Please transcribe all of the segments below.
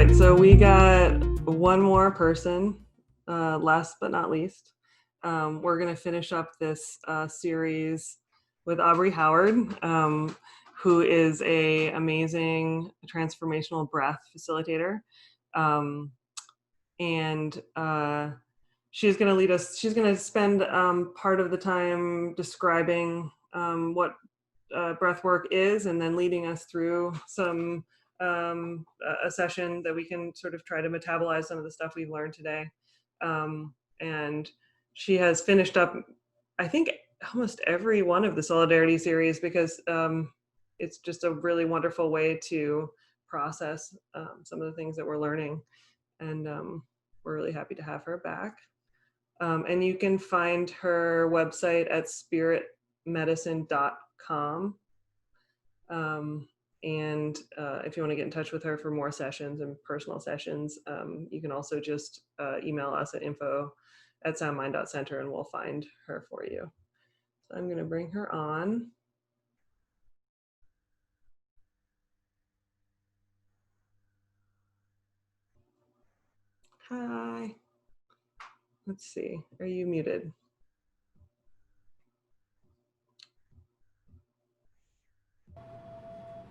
right, so we got one more person, last but not least. We're going to finish up this series with Aubrey Howard, who is a amazing transformational breath facilitator. And she's going to lead us, she's going to spend part of the time describing what breath work is, and then leading us through a session that we can sort of try to metabolize some of the stuff we've learned today. And she has finished up, I think, almost every one of the Solidarity series, because it's just a really wonderful way to process some of the things that we're learning. And we're really happy to have her back. And you can find her website at spiritmedicine.com. And if you want to get in touch with her for more sessions and personal sessions, you can also just email us at info@soundmind.center, and we'll find her for you. So I'm going to bring her on. Hi. Let's see. Are you muted?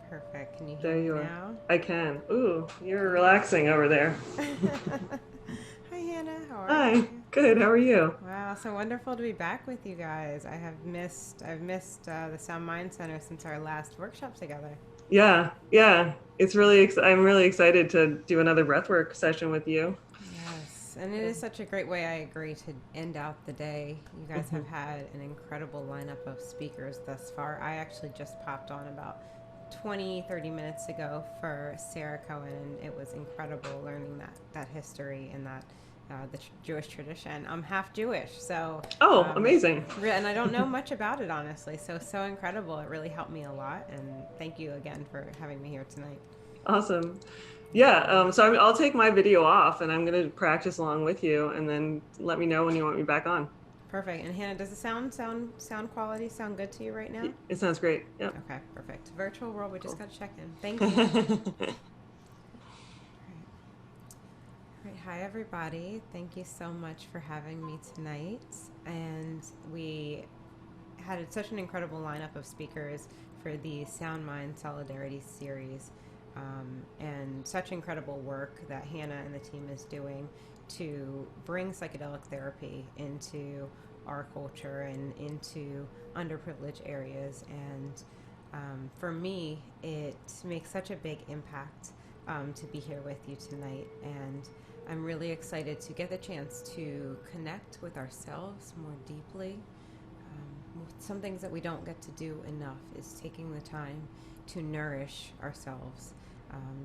Perfect. Can you hear me now? I can. Ooh, you're relaxing over there. Hi, Hannah. How are Hi. you? Good. How are you? Wow, so wonderful to be back with you guys. I've missed the SoundMind Center since our last workshop together. Yeah. It's really. I'm really excited to do another breathwork session with you. Yes, and it is such a great way, I agree, to end out the day. You guys have had an incredible lineup of speakers thus far. I actually just popped on about 20-30 minutes ago for Sarah Cohen, and it was incredible learning that history and that the Jewish tradition. I'm half Jewish, so Amazing. and I don't know much about it, honestly. So incredible. It really helped me a lot, and thank you again for having me here tonight. Awesome. Yeah. So I'll take my video off, and I'm going to practice along with you, and then let me know when you want me back on. Perfect. And Hannah, does the sound quality sound good to you right now? It sounds great. Yep. Okay, perfect. Virtual world, we just got to check in. Thank Cool. you. All right. Hi, everybody. Thank you so much for having me tonight. And we had such an incredible lineup of speakers for the SoundMind Solidarity series, and such incredible work that Hannah and the team is doing to bring psychedelic therapy into our culture and into underprivileged areas. And for me, it makes such a big impact to be here with you tonight. And I'm really excited to get the chance to connect with ourselves more deeply. Some things that we don't get to do enough is taking the time to nourish ourselves,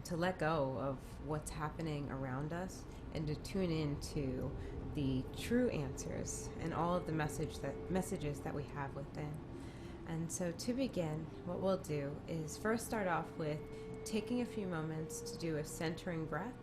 to let go of what's happening around us, and to tune into the true answers and all of the messages that we have within. And so to begin, what we'll do is first start off with taking a few moments to do a centering breath.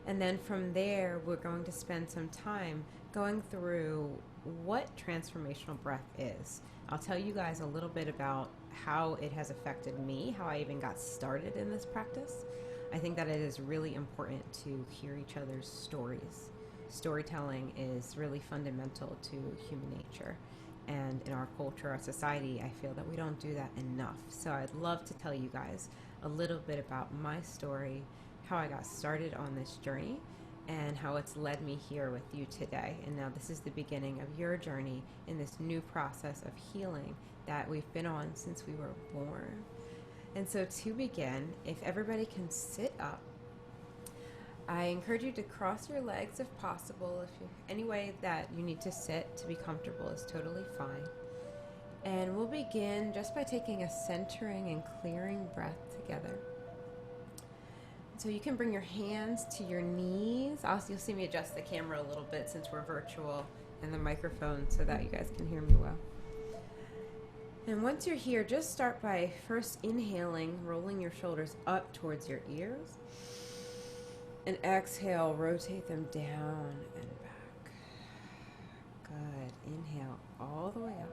And then from there, we're going to spend some time going through what transformational breath is. I'll tell you guys a little bit about how it has affected me, how I even got started in this practice. I think that it is really important to hear each other's stories. Storytelling is really fundamental to human nature. And in our culture, our society, I feel that we don't do that enough. So I'd love to tell you guys a little bit about my story, how I got started on this journey, and how it's led me here with you today. And now this is the beginning of your journey in this new process of healing that we've been on since we were born. And so to begin, if everybody can sit up, I encourage you to cross your legs if possible. If any way that you need to sit to be comfortable is totally fine. And we'll begin just by taking a centering and clearing breath together. So you can bring your hands to your knees. Also, you'll see me adjust the camera a little bit since we're virtual, and the microphone so that you guys can hear me well. And once you're here, just start by first inhaling, rolling your shoulders up towards your ears. And exhale, rotate them down and back. Good. Inhale all the way up.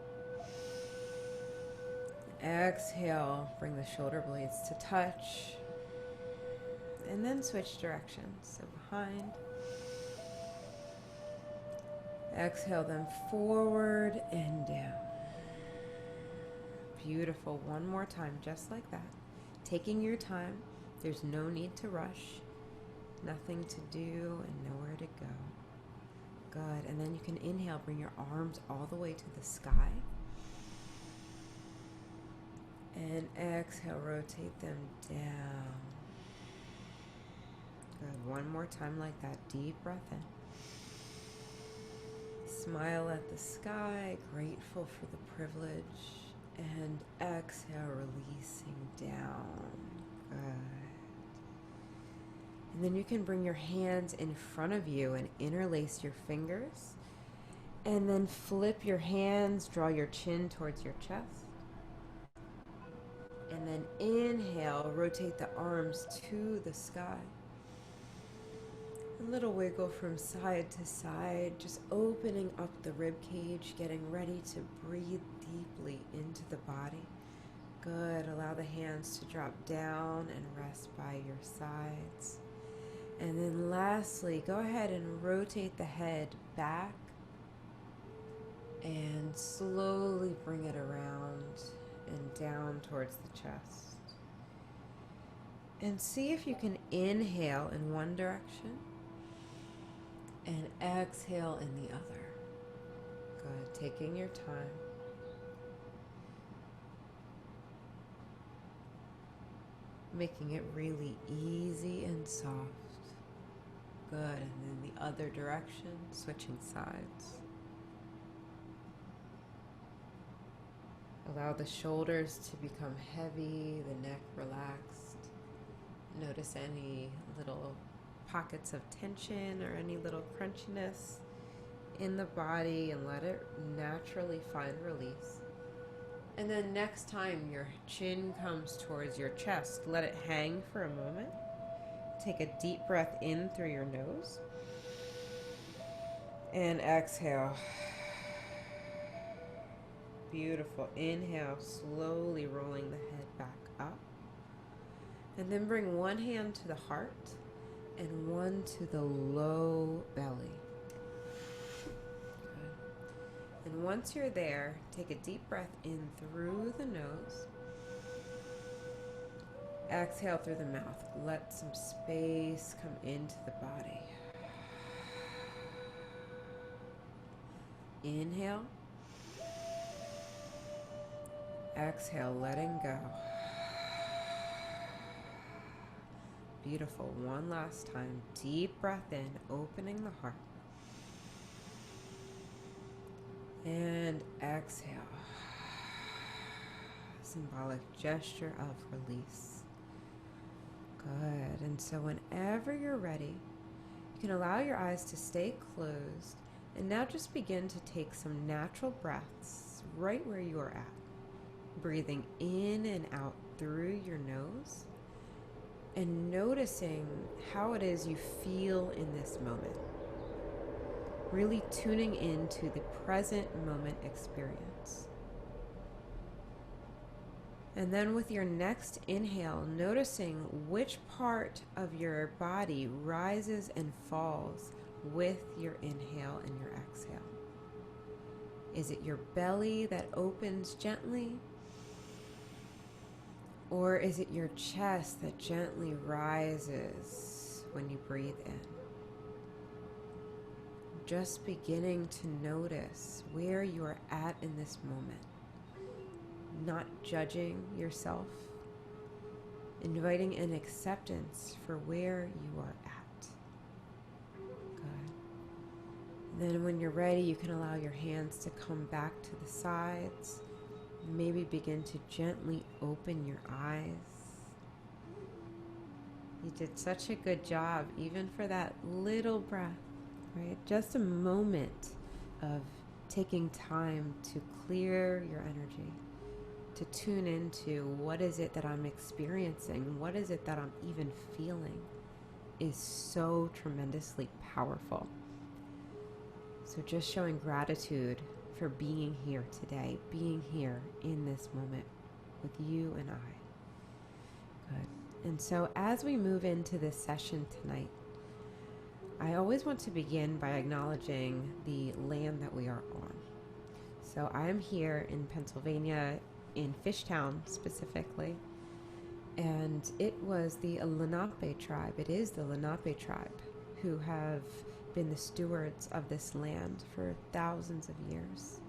Exhale, bring the shoulder blades to touch. and then switch directions. So behind. Exhale them forward and down. Beautiful. One more time, just like that. Taking your time. There's no need to rush. Nothing to do and nowhere to go. Good. And then you can inhale, bring your arms all the way to the sky. And exhale, rotate them down. Good. One more time like that. Deep breath in. Smile at the sky, grateful for the privilege. And exhale, releasing down. Good. And then you can bring your hands in front of you and interlace your fingers. And then flip your hands, draw your chin towards your chest. And then inhale, rotate the arms to the sky. A little wiggle from side to side, just opening up the rib cage, getting ready to breathe deeply into the body. Good. Allow the hands to drop down and rest by your sides. And then lastly, go ahead and rotate the head back and slowly bring it around and down towards the chest. And see if you can inhale in one direction and exhale in the other. Good. Taking your time. Making it really easy and soft. Good. And then the other direction, switching sides. Allow the shoulders to become heavy, the neck relaxed. Notice any little pockets of tension or any little crunchiness in the body and let it naturally find release. And then next time your chin comes towards your chest, let it hang for a moment. Take a deep breath in through your nose and exhale. Beautiful. Inhale, slowly rolling the head back up. And then bring one hand to the heart and one to the low belly. Good. And once you're there, take a deep breath in through the nose. Exhale through the mouth. Let some space come into the body. Inhale. Exhale, letting go. Beautiful. One last time. Deep breath in, opening the heart. And exhale. Symbolic gesture of release. Good. And so whenever you're ready, you can allow your eyes to stay closed and now just begin to take some natural breaths right where you are at. Breathing in and out through your nose and noticing how it is you feel in this moment. Really tuning into the present moment experience. And then with your next inhale, noticing which part of your body rises and falls with your inhale and your exhale. Is it your belly that opens gently? Or is it your chest that gently rises when you breathe in? Just beginning to notice where you are at in this moment. Not judging yourself. Inviting an acceptance for where you are at. Good. And then when you're ready, you can allow your hands to come back to the sides. Maybe begin to gently open your eyes. You did such a good job, even for that little breath, right? Just a moment of taking time to clear your energy, to tune into what is it that I'm experiencing, what is it that I'm even feeling, is so tremendously powerful. So just showing gratitude for being here today, being here in this moment with you and I. Good. And so, as we move into this session tonight, I always want to begin by acknowledging the land that we are on. So, I am here in Pennsylvania, in Fishtown specifically, and it was the Lenape tribe, it is the Lenape tribe, who have been the stewards of this land for thousands of years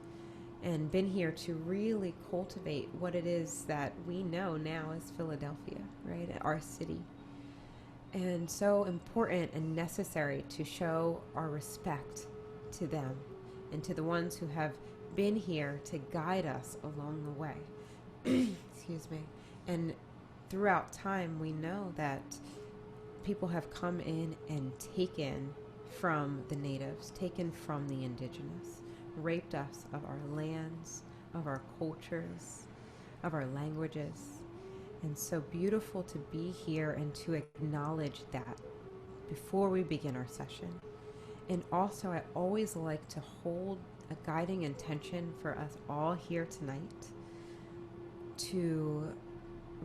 and been here to really cultivate what it is that we know now as Philadelphia, right? Our city. And so important and necessary to show our respect to them and to the ones who have been here to guide us along the way. Excuse me. And throughout time, we know that people have come in and taken from the natives, taken from the indigenous, raped us of our lands, of our cultures, of our languages. And so beautiful to be here and to acknowledge that before we begin our session. And also, I always like to hold a guiding intention for us all here tonight to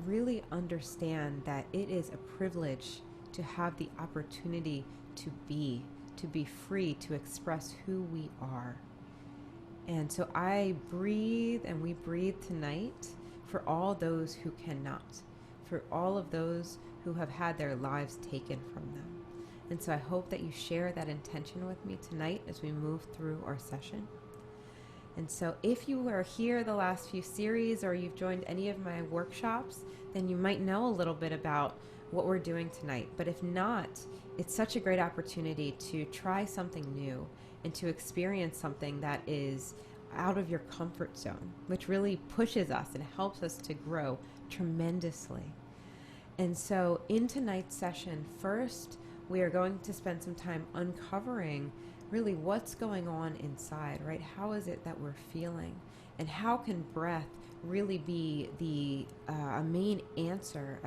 really understand that it is a privilege to have the opportunity to be free, to express who we are. And so I breathe and we breathe tonight for all those who cannot, for all of those who have had their lives taken from them. And so I hope that you share that intention with me tonight as we move through our session. And so if you were here the last few series or you've joined any of my workshops, then you might know a little bit about what we're doing tonight. But if not, it's such a great opportunity to try something new and to experience something that is out of your comfort zone, which really pushes us and helps us to grow tremendously. And so in tonight's session, first, we are going to spend some time uncovering really what's going on inside, right? How is it that we're feeling? And how can breath really be a main answer,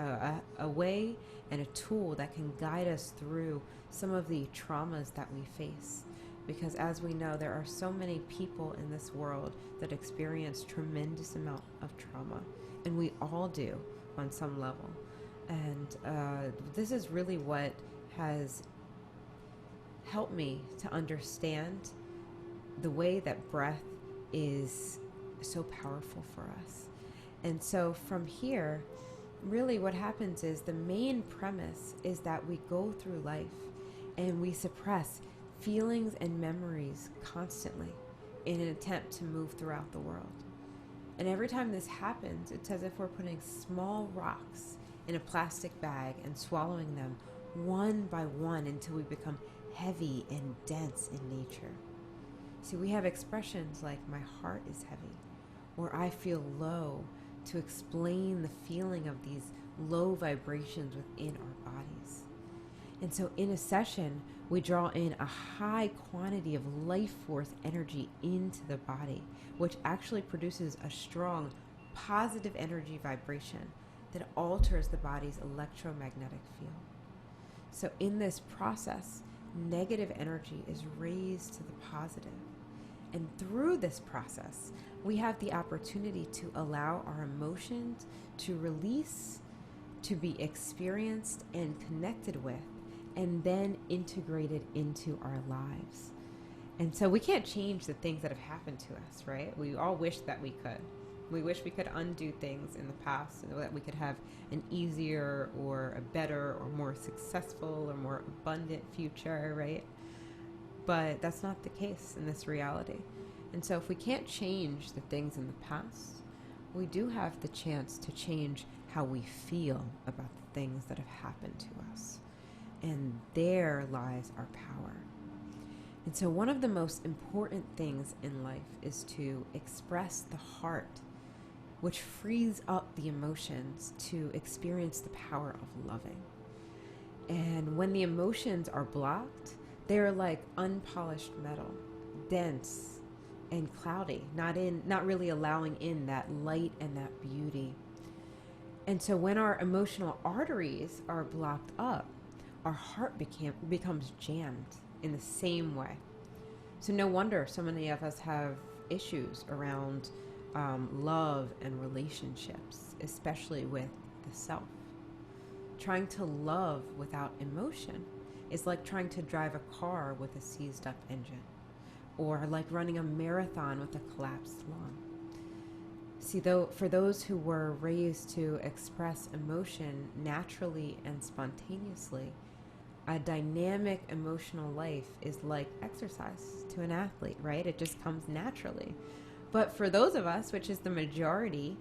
a way and a tool that can guide us through some of the traumas that we face? Because as we know, there are so many people in this world that experience tremendous amount of trauma, and we all do on some level. And this is really what has helped me to understand the way that breath is so powerful for us. And so from here, really what happens is the main premise is that we go through life and we suppress feelings and memories constantly in an attempt to move throughout the world. And every time this happens, it's as if we're putting small rocks in a plastic bag and swallowing them one by one until we become heavy and dense in nature. See, we have expressions like my heart is heavy or I feel low to explain the feeling of these low vibrations within our bodies. And so in a session, we draw in a high quantity of life force energy into the body, which actually produces a strong positive energy vibration that alters the body's electromagnetic field. So in this process, negative energy is raised to the positive. And through this process, we have the opportunity to allow our emotions to release, to be experienced and connected with, and then integrated into our lives. And so we can't change the things that have happened to us, right? We all wish that we could. We wish we could undo things in the past so that we could have an easier or a better or more successful or more abundant future, right? But that's not the case in this reality. And so if we can't change the things in the past, we do have the chance to change how we feel about the things that have happened to us. And there lies our power. And so one of the most important things in life is to express the heart, which frees up the emotions to experience the power of loving. And when the emotions are blocked, they're like unpolished metal, dense and cloudy, not really allowing in that light and that beauty. And so when our emotional arteries are blocked up, our heart becomes jammed in the same way. So no wonder so many of us have issues around love and relationships, especially with the self. trying to love without emotion is like trying to drive a car with a seized up engine, or like running a marathon with a collapsed lung. See, though, for those who were raised to express emotion naturally and spontaneously, a dynamic emotional life is like exercise to an athlete, right? It just comes naturally. But for those of us, which is the majority,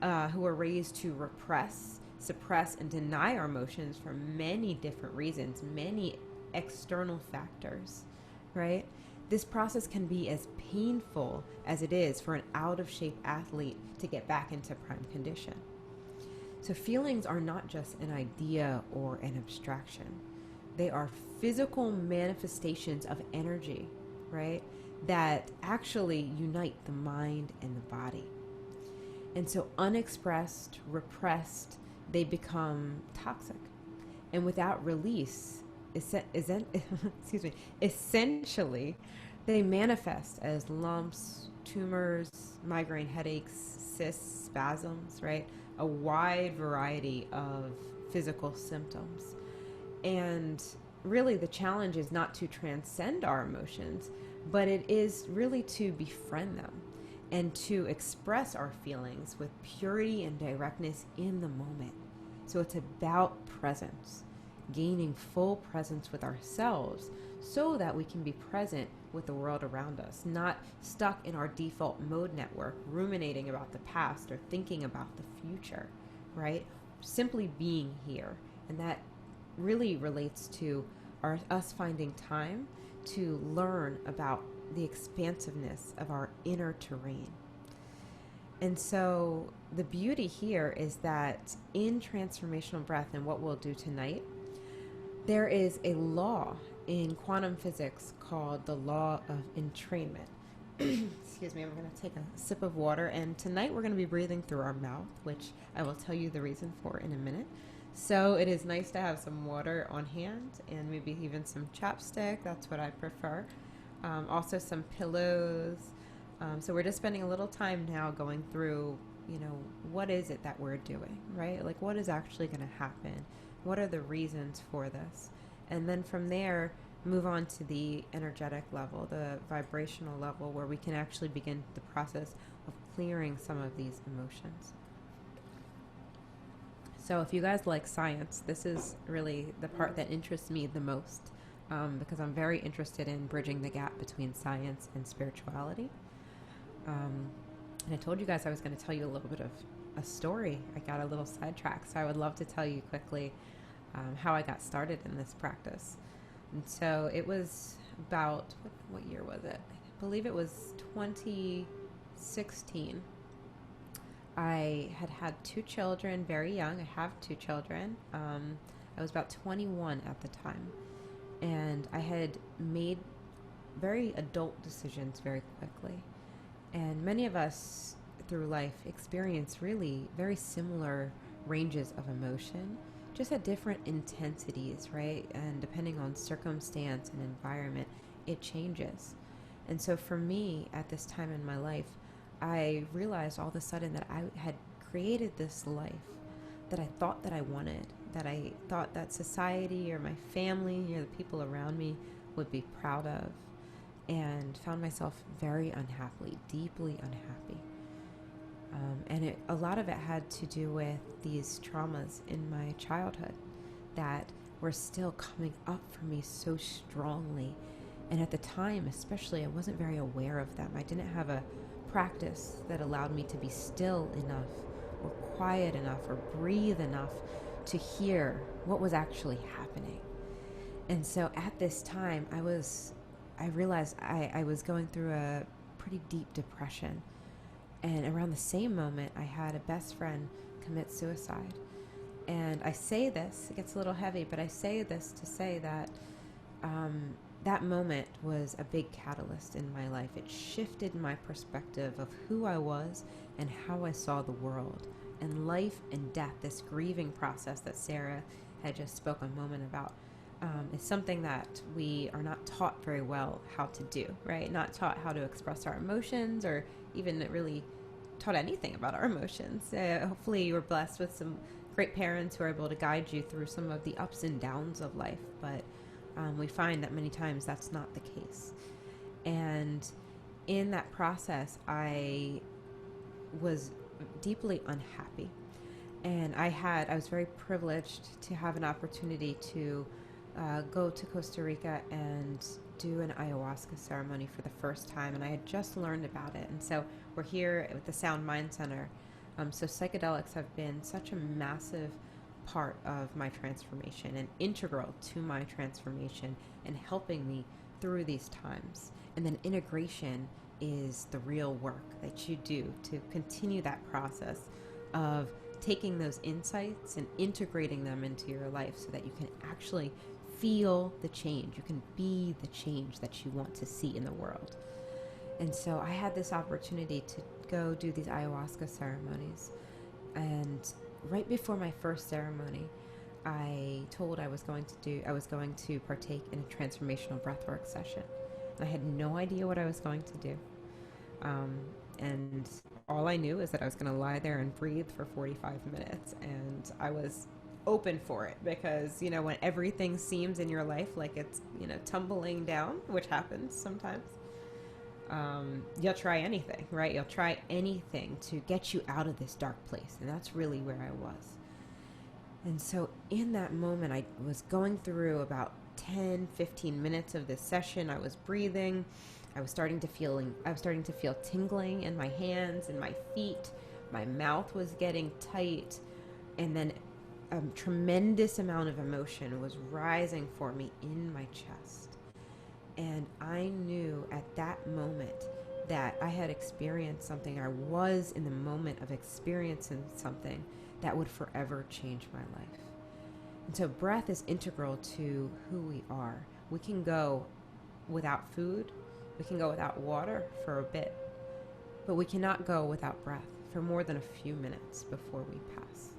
who are raised to repress, suppress, and deny our emotions for many different reasons, many external factors, right? This process can be as painful as it is for an out of shape athlete to get back into prime condition. So, feelings are not just an idea or an abstraction, they are physical manifestations of energy, right? That actually unite the mind and the body. And so, unexpressed, repressed, they become toxic. And without release, essentially, they manifest as lumps, tumors, migraine headaches, cysts, spasms, right? A wide variety of physical symptoms. And really, the challenge is not to transcend our emotions, but it is really to befriend them and to express our feelings with purity and directness in the moment. So it's about presence, gaining full presence with ourselves so that we can be present with the world around us, not stuck in our default mode network, ruminating about the past or thinking about the future, right? Simply being here. And that really relates to us finding time to learn about the expansiveness of our inner terrain. And so the beauty here is that in transformational breath and what we'll do tonight, there is a law in quantum physics called the law of entrainment. Excuse me, I'm going to take a sip of water. And tonight we're going to be breathing through our mouth, which I will tell you the reason for in a minute. So it is nice to have some water on hand and maybe even some chapstick. That's what I prefer. Also some pillows. So we're just spending a little time now going through, what is it that we're doing, right? Like, what is actually going to happen? What are the reasons for this? And then from there, move on to the energetic level, the vibrational level, where we can actually begin the process of clearing some of these emotions. So if you guys like science, this is really the part that interests me the most, because I'm very interested in bridging the gap between science and spirituality. And I told you guys I was going to tell you a little bit of a story. I got a little sidetracked, so I would love to tell you quickly how I got started in this practice. And so it was about, what year was it? I believe it was 2016. I had 2 children, very young. I have 2 children. I was about 21 at the time. And I had made very adult decisions very quickly. And many of us through life experience really very similar ranges of emotion, just at different intensities, right? And depending on circumstance and environment, it changes. And so for me, at this time in my life, I realized all of a sudden that I had created this life that I thought that I wanted, that I thought that society or my family or the people around me would be proud of, and found myself very unhappily, deeply unhappy. And a lot of it had to do with these traumas in my childhood that were still coming up for me so strongly. And at the time, especially, I wasn't very aware of them. I didn't have a practice that allowed me to be still enough or quiet enough or breathe enough to hear what was actually happening. And so at this time, I realized I was going through a pretty deep depression. And around the same moment, I had a best friend commit suicide. And I say this, it gets a little heavy, but I say this to say that that moment was a big catalyst in my life. It shifted my perspective of who I was and how I saw the world. And life and death, this grieving process that Sarah had just spoke a moment about, is something that we are not taught very well how to do, right? Not taught how to express our emotions, or even really taught anything about our emotions. Hopefully you were blessed with some great parents who are able to guide you through some of the ups and downs of life, but we find that many times that's not the case. And in that process, I was deeply unhappy. And I was very privileged to have an opportunity to go to Costa Rica and do an ayahuasca ceremony for the first time. And I had just learned about it. And so we're here at the SoundMind Center. So psychedelics have been such a massive part of my transformation and integral to my transformation and helping me through these times. And then integration is the real work that you do to continue that process of taking those insights and integrating them into your life so that you can actually feel the change. You can be the change that you want to see in the world. And so I had this opportunity to go do these ayahuasca ceremonies. And right before my first ceremony, I was going to partake in a transformational breathwork session. And I had no idea what I was going to do. And all I knew is that I was going to lie there and breathe for 45 minutes. And I was open for it because, when everything seems in your life like it's, tumbling down, which happens sometimes, you'll try anything, right? You'll try anything to get you out of this dark place. And that's really where I was. And so in that moment, I was going through about 10, 15 minutes of this session. I was breathing. I was starting to feel tingling in my hands and my feet. My mouth was getting tight. And then a tremendous amount of emotion was rising for me in my chest. And I knew at that moment that I had experienced something. I was in the moment of experiencing something that would forever change my life. And so breath is integral to who we are. We can go without food. We can go without water for a bit. But we cannot go without breath for more than a few minutes before we pass.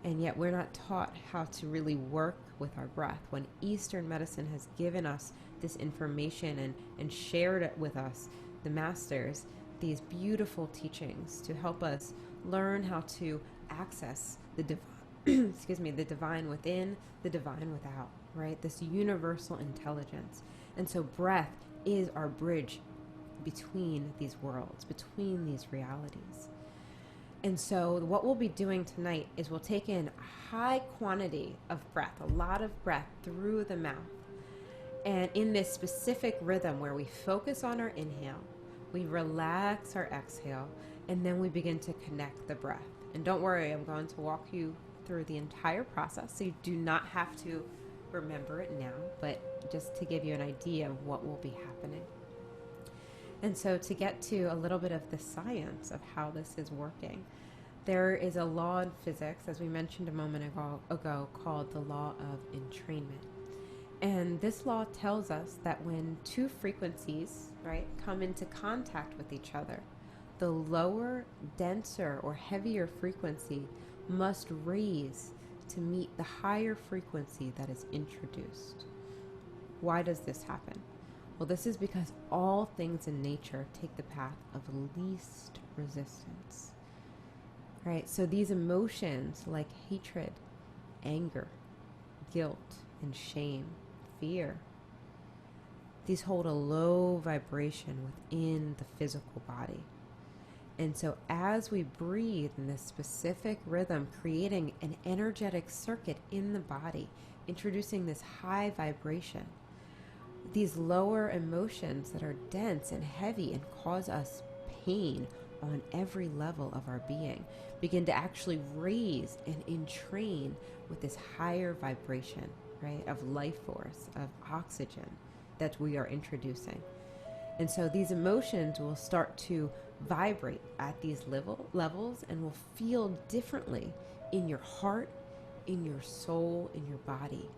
And yet we're not taught how to really work with our breath. When Eastern medicine has given us this information and shared it with us, the masters, these beautiful teachings to help us learn how to access the divine, the divine within, the divine without, right? This universal intelligence. And so breath is our bridge between these worlds, between these realities. And so what we'll be doing tonight is we'll take in a high quantity of breath, a lot of breath through the mouth. And in this specific rhythm where we focus on our inhale, we relax our exhale, and then we begin to connect the breath. And don't worry, I'm going to walk you through the entire process, so you do not have to remember it now, but just to give you an idea of what will be happening. And so to get to a little bit of the science of how this is working, there is a law in physics, as we mentioned a moment ago, called the law of entrainment. And this law tells us that when two frequencies, right, come into contact with each other, the lower, denser, or heavier frequency must raise to meet the higher frequency that is introduced. Why does this happen? Well, this is because all things in nature take the path of least resistance, right? So these emotions like hatred, anger, guilt, and shame, fear, these hold a low vibration within the physical body. And so as we breathe in this specific rhythm, creating an energetic circuit in the body, introducing this high vibration, these lower emotions that are dense and heavy and cause us pain on every level of our being begin to actually raise and entrain with this higher vibration, right, of life force, of oxygen that we are introducing. And so these emotions will start to vibrate at these levels and will feel differently in your heart, in your soul, in your body.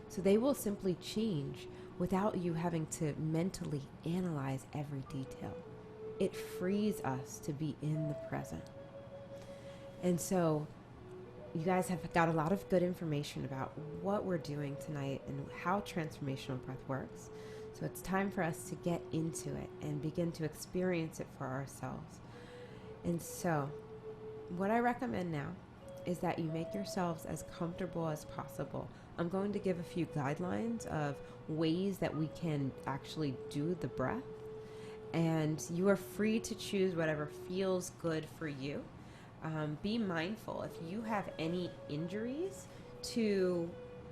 So they will simply change without you having to mentally analyze every detail. It frees us to be in the present. And so you guys have got a lot of good information about what we're doing tonight and how transformational breath works. So it's time for us to get into it and begin to experience it for ourselves. And so what I recommend now is that you make yourselves as comfortable as possible. I'm going to give a few guidelines of ways that we can actually do the breath, and you are free to choose whatever feels good for you. Be mindful if you have any injuries to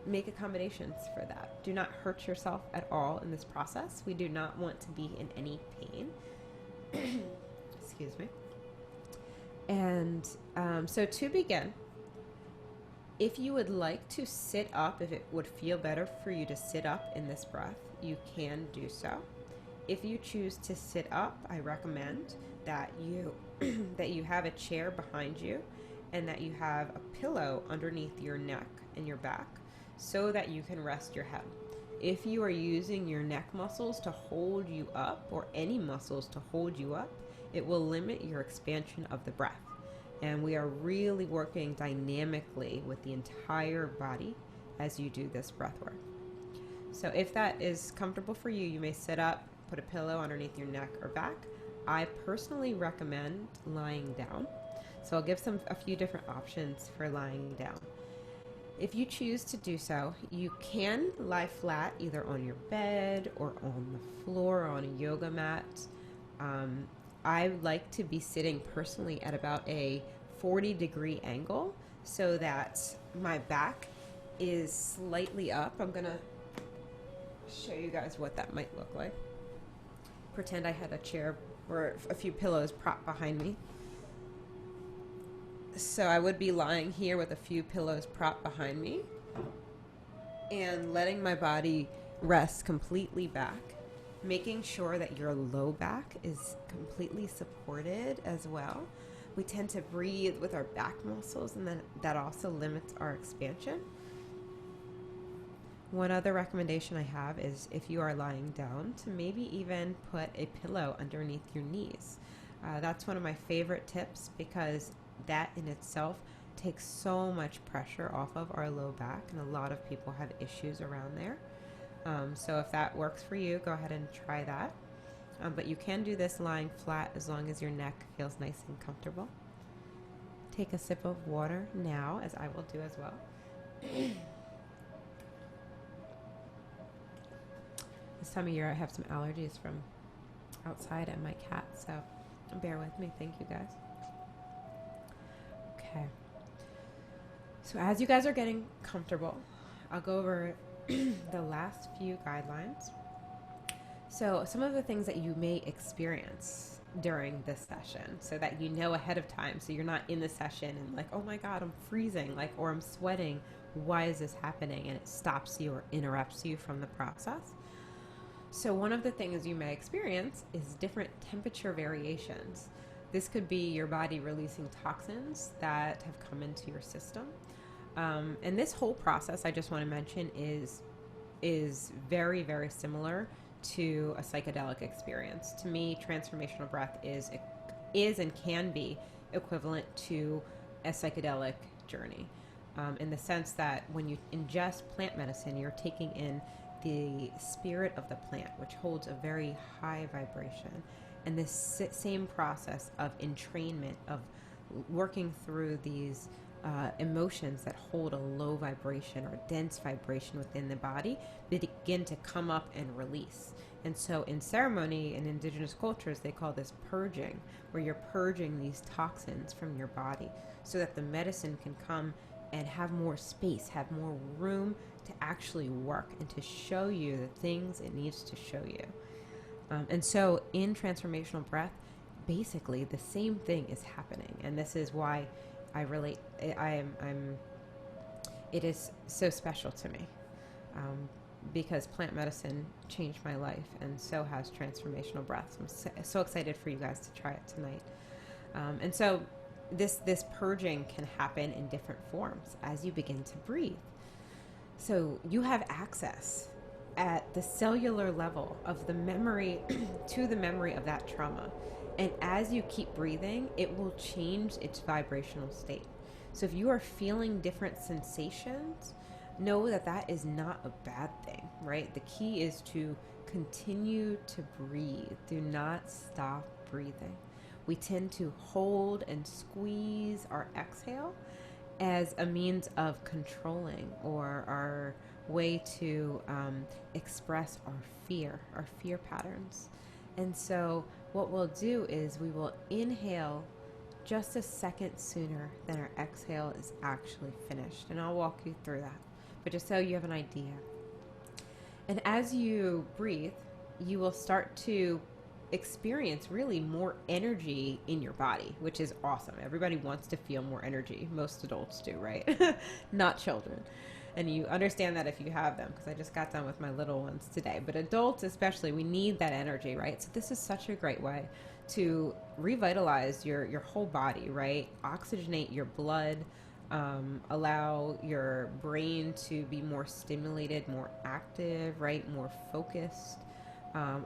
make accommodations for that. Do not hurt yourself at all in this process. We do not want to be in any pain. Excuse me. And so to begin, if you would like to sit up, if it would feel better for you to sit up in this breath, you can do so. If you choose to sit up, I recommend that you that you have a chair behind you and that you have a pillow underneath your neck and your back so that you can rest your head. If you are using your neck muscles to hold you up, or any muscles to hold you up, it will limit your expansion of the breath. And we are really working dynamically with the entire body as you do this breath work. So if that is comfortable for you, you may sit up, put a pillow underneath your neck or back. I personally recommend lying down. So I'll give a few different options for lying down. If you choose to do so, you can lie flat either on your bed or on the floor or on a yoga mat. I like to be sitting personally at about a 40-degree angle so that my back is slightly up. I'm going to show you guys what that might look like. Pretend I had a chair or a few pillows propped behind me. So I would be lying here with a few pillows propped behind me and letting my body rest completely back, making sure that your low back is completely supported as well. We tend to breathe with our back muscles, and then that also limits our expansion. One other recommendation I have is, if you are lying down, to maybe even put a pillow underneath your knees. That's one of my favorite tips, because that in itself takes so much pressure off of our low back, and a lot of people have issues around there. So if that works for you, go ahead and try that. But you can do this lying flat as long as your neck feels nice and comfortable. Take a sip of water now, as I will do as well. This time of year I have some allergies from outside and my cat, so bear with me. Thank you guys. Okay. So as you guys are getting comfortable, I'll go over the last few guidelines. So some of the things that you may experience during this session, so that you know ahead of time, so you're not in the session and like, oh my God, I'm freezing, or I'm sweating. Why is this happening? And it stops you or interrupts you from the process. So one of the things you may experience is different temperature variations. This could be your body releasing toxins that have come into your system. And this whole process, I just want to mention, is very, very similar to a psychedelic experience. To me, transformational breath is and can be equivalent to a psychedelic journey, in the sense that when you ingest plant medicine, you're taking in the spirit of the plant, which holds a very high vibration. And this same process of entrainment, of working through these emotions that hold a low vibration or dense vibration within the body, begin to come up and release. And so in ceremony in indigenous cultures, they call this purging, where you're purging these toxins from your body so that the medicine can come and have more space, have more room to actually work and to show you the things it needs to show you. And so in transformational breath, basically the same thing is happening. And this is why I relate. It is so special to me, because plant medicine changed my life, and so has transformational breath. So I'm so excited for you guys to try it tonight. And so this purging can happen in different forms as you begin to breathe. So you have access at the cellular level of the memory to the memory of that trauma. And as you keep breathing, it will change its vibrational state. So if you are feeling different sensations, know that that is not a bad thing, right? The key is to continue to breathe. Do not stop breathing. We tend to hold and squeeze our exhale, as a means of controlling, or our way to express our fear patterns. And so, what we'll do is we will inhale just a second sooner than our exhale is actually finished. And I'll walk you through that. But just so you have an idea. And as you breathe, you will start to experience really more energy in your body, which is awesome. Everybody wants to feel more energy. Most adults do, right? Not children. And you understand that if you have them, because I just got done with my little ones today. But adults especially, we need that energy, right? So this is such a great way to revitalize your whole body, right? Oxygenate your blood, allow your brain to be more stimulated, more active, right? More focused.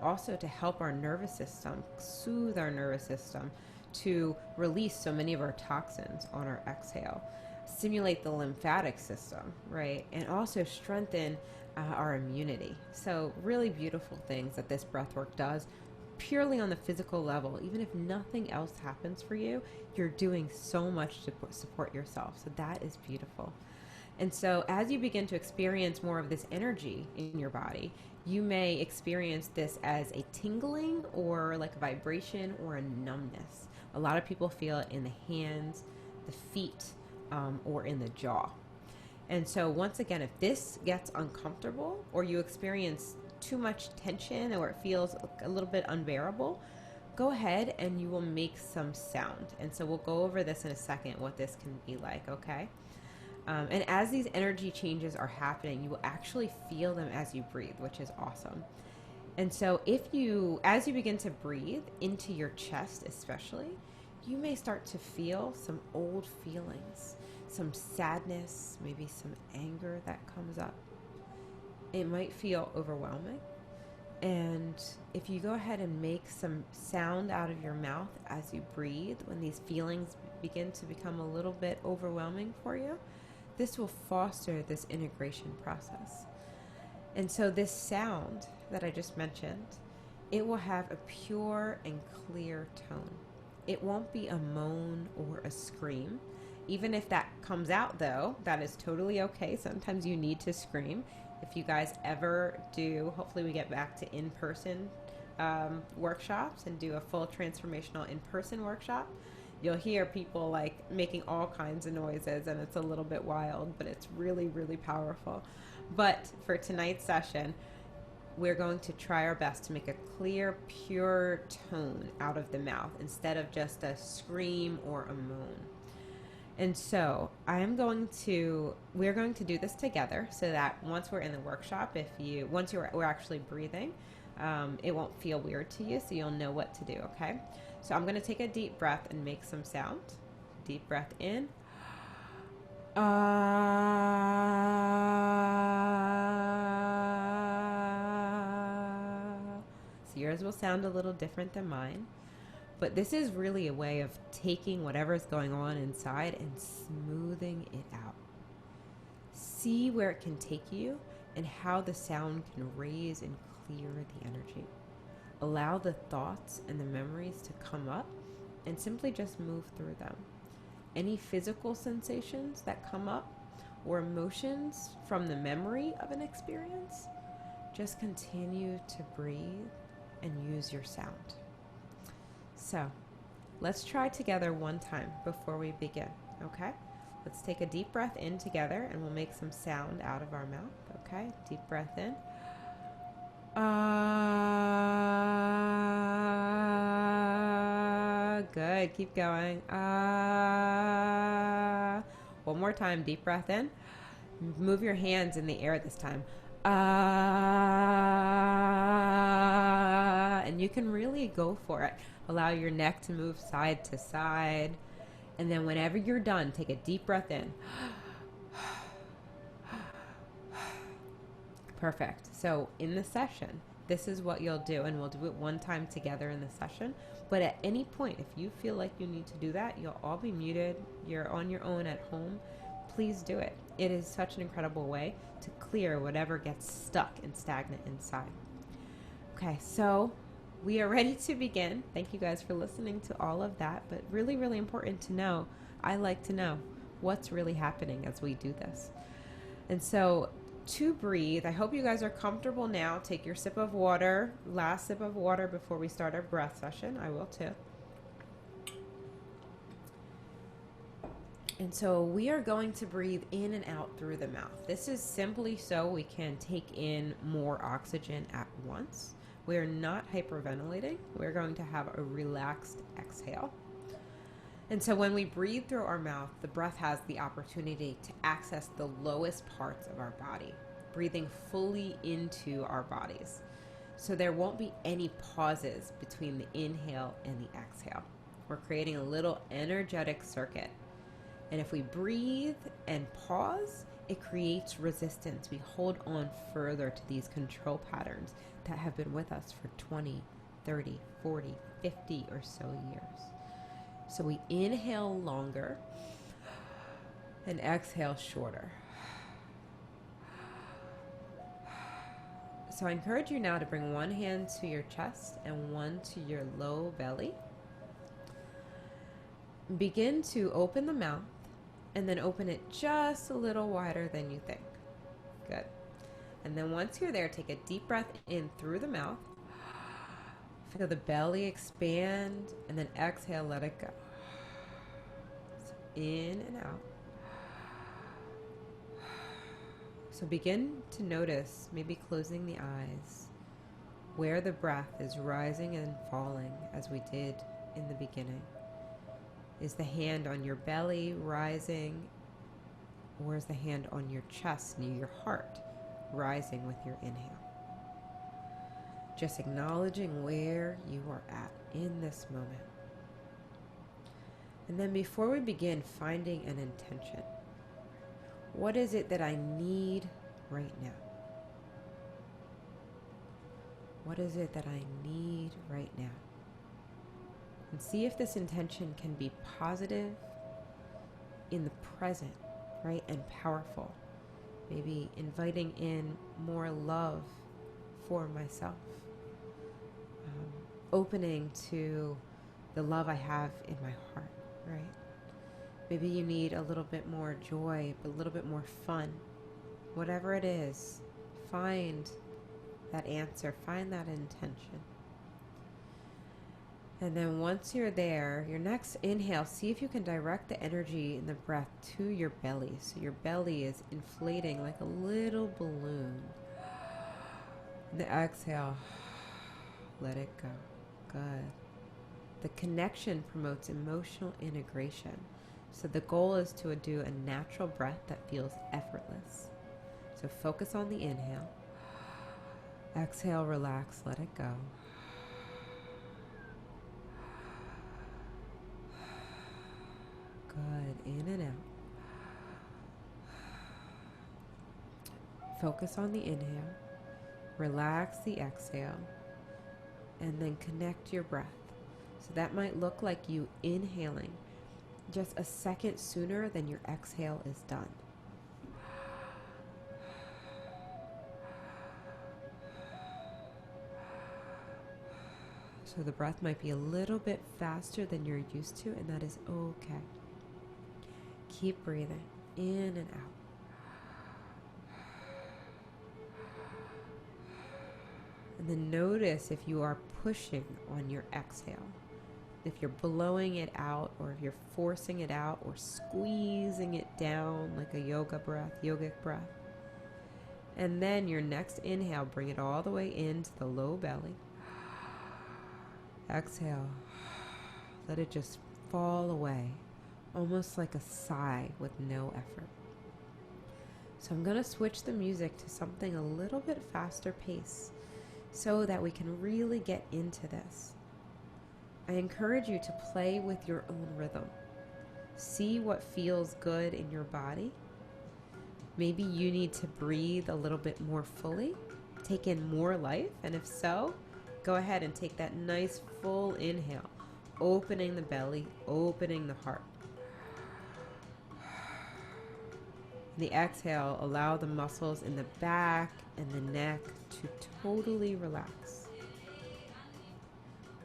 Also to help our nervous system, soothe our nervous system, to release so many of our toxins on our exhale, stimulate the lymphatic system, right? And also strengthen our immunity. So really beautiful things that this breath work does purely on the physical level. Even if nothing else happens for you, you're doing so much to support yourself. So that is beautiful. And so as you begin to experience more of this energy in your body, you may experience this as a tingling or like a vibration or a numbness. A lot of people feel it in the hands, the feet, or in the jaw. And so once again, if this gets uncomfortable or you experience too much tension or it feels a little bit unbearable, go ahead and you will make some sound. And so we'll go over this in a second, what this can be like, okay? And as these energy changes are happening, you will actually feel them as you breathe, which is awesome. And so as you begin to breathe into your chest especially, you may start to feel some old feelings, some sadness, maybe some anger that comes up. It might feel overwhelming. And if you go ahead and make some sound out of your mouth as you breathe, when these feelings begin to become a little bit overwhelming for you, this will foster this integration process. And so this sound that I just mentioned, it will have a pure and clear tone. It won't be a moan or a scream. Even if that comes out, though, that is totally okay. Sometimes you need to scream. If you guys ever do, hopefully we get back to in-person workshops and do a full transformational in-person workshop, you'll hear people like making all kinds of noises, and it's a little bit wild, but it's really, really powerful. But for tonight's session, we're going to try our best to make a clear, pure tone out of the mouth instead of just a scream or a moan. And so we're going to do this together so that once we're in the workshop, we're actually breathing, it won't feel weird to you, so you'll know what to do, okay? So I'm going to take a deep breath and make some sound. Deep breath in. So yours will sound a little different than mine. But this is really a way of taking whatever's going on inside and smoothing it out. See where it can take you and how the sound can raise and clear the energy. Allow the thoughts and the memories to come up and simply just move through them. Any physical sensations that come up or emotions from the memory of an experience, just continue to breathe and use your sound. So let's try together one time before we begin, okay? Let's take a deep breath in together and we'll make some sound out of our mouth, okay? Deep breath in. Good, keep going. One more time, deep breath in. Move your hands in the air this time. And you can really go for it. Allow your neck to move side to side. And then whenever you're done, take a deep breath in. Perfect. So in the session, this is what you'll do, and we'll do it one time together in the session. But at any point, if you feel like you need to do that, you'll all be muted. You're on your own at home. Please do it. It is such an incredible way to clear whatever gets stuck and stagnant inside. Okay, so we are ready to begin. Thank you guys for listening to all of that. But really, really important to know, I like to know, what's really happening as we do this. And so to breathe, I hope you guys are comfortable now. Take your sip of water, last sip of water before we start our breath session. I will too. And so we are going to breathe in and out through the mouth. This is simply so we can take in more oxygen at once. We're not hyperventilating. We're going to have a relaxed exhale. And so when we breathe through our mouth, the breath has the opportunity to access the lowest parts of our body, breathing fully into our bodies. So there won't be any pauses between the inhale and the exhale. We're creating a little energetic circuit. And if we breathe and pause, it creates resistance. We hold on further to these control patterns that have been with us for 20, 30, 40, 50 or so years. So we inhale longer and exhale shorter. So I encourage you now to bring one hand to your chest and one to your low belly. Begin to open the mouth and then open it just a little wider than you think. Good. And then once you're there, take a deep breath in through the mouth. Feel the belly expand and then exhale, let it go. So in and out. So begin to notice, maybe closing the eyes, where the breath is rising and falling as we did in the beginning. Is the hand on your belly rising, or is the hand on your chest near your heart rising with your inhale? Just acknowledging where you are at in this moment. And then before we begin, finding an intention. What is it that I need right now? What is it that I need right now? And see if this intention can be positive, in the present, right? And powerful. Maybe inviting in more love for myself. Opening to the love I have in my heart, right? Maybe you need a little bit more joy, a little bit more fun. Whatever it is, find that answer, find that intention. And then once you're there, your next inhale, see if you can direct the energy in the breath to your belly. So your belly is inflating like a little balloon. And the exhale, let it go. Good. The connection promotes emotional integration. So the goal is to do a natural breath that feels effortless. So focus on the inhale. Exhale, relax, let it go. Good. In and out. Focus on the inhale. Relax the exhale. And then connect your breath. So that might look like you inhaling just a second sooner than your exhale is done. So the breath might be a little bit faster than you're used to, and that is okay. Keep breathing in and out. And then notice if you are pushing on your exhale. If you're blowing it out, or if you're forcing it out, or squeezing it down like a yogic breath. And then your next inhale, bring it all the way into the low belly. Exhale. Let it just fall away, almost like a sigh with no effort. So I'm going to switch the music to something a little bit faster pace so that we can really get into this. I encourage you to play with your own rhythm. See what feels good in your body. Maybe you need to breathe a little bit more fully, take in more life, and if so, go ahead and take that nice full inhale, opening the belly, opening the heart. The exhale, allow the muscles in the back and the neck to totally relax.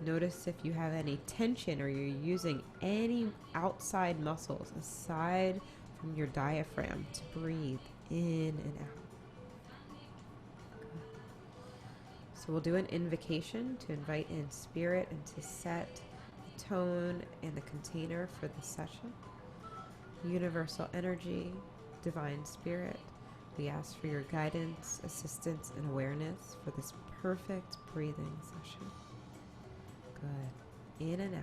Notice if you have any tension or you're using any outside muscles aside from your diaphragm to breathe in and out. So we'll do an invocation to invite in spirit and to set the tone and the container for the session. Universal energy, divine spirit, we ask for your guidance, assistance, and awareness for this perfect breathing session. Good. In and out.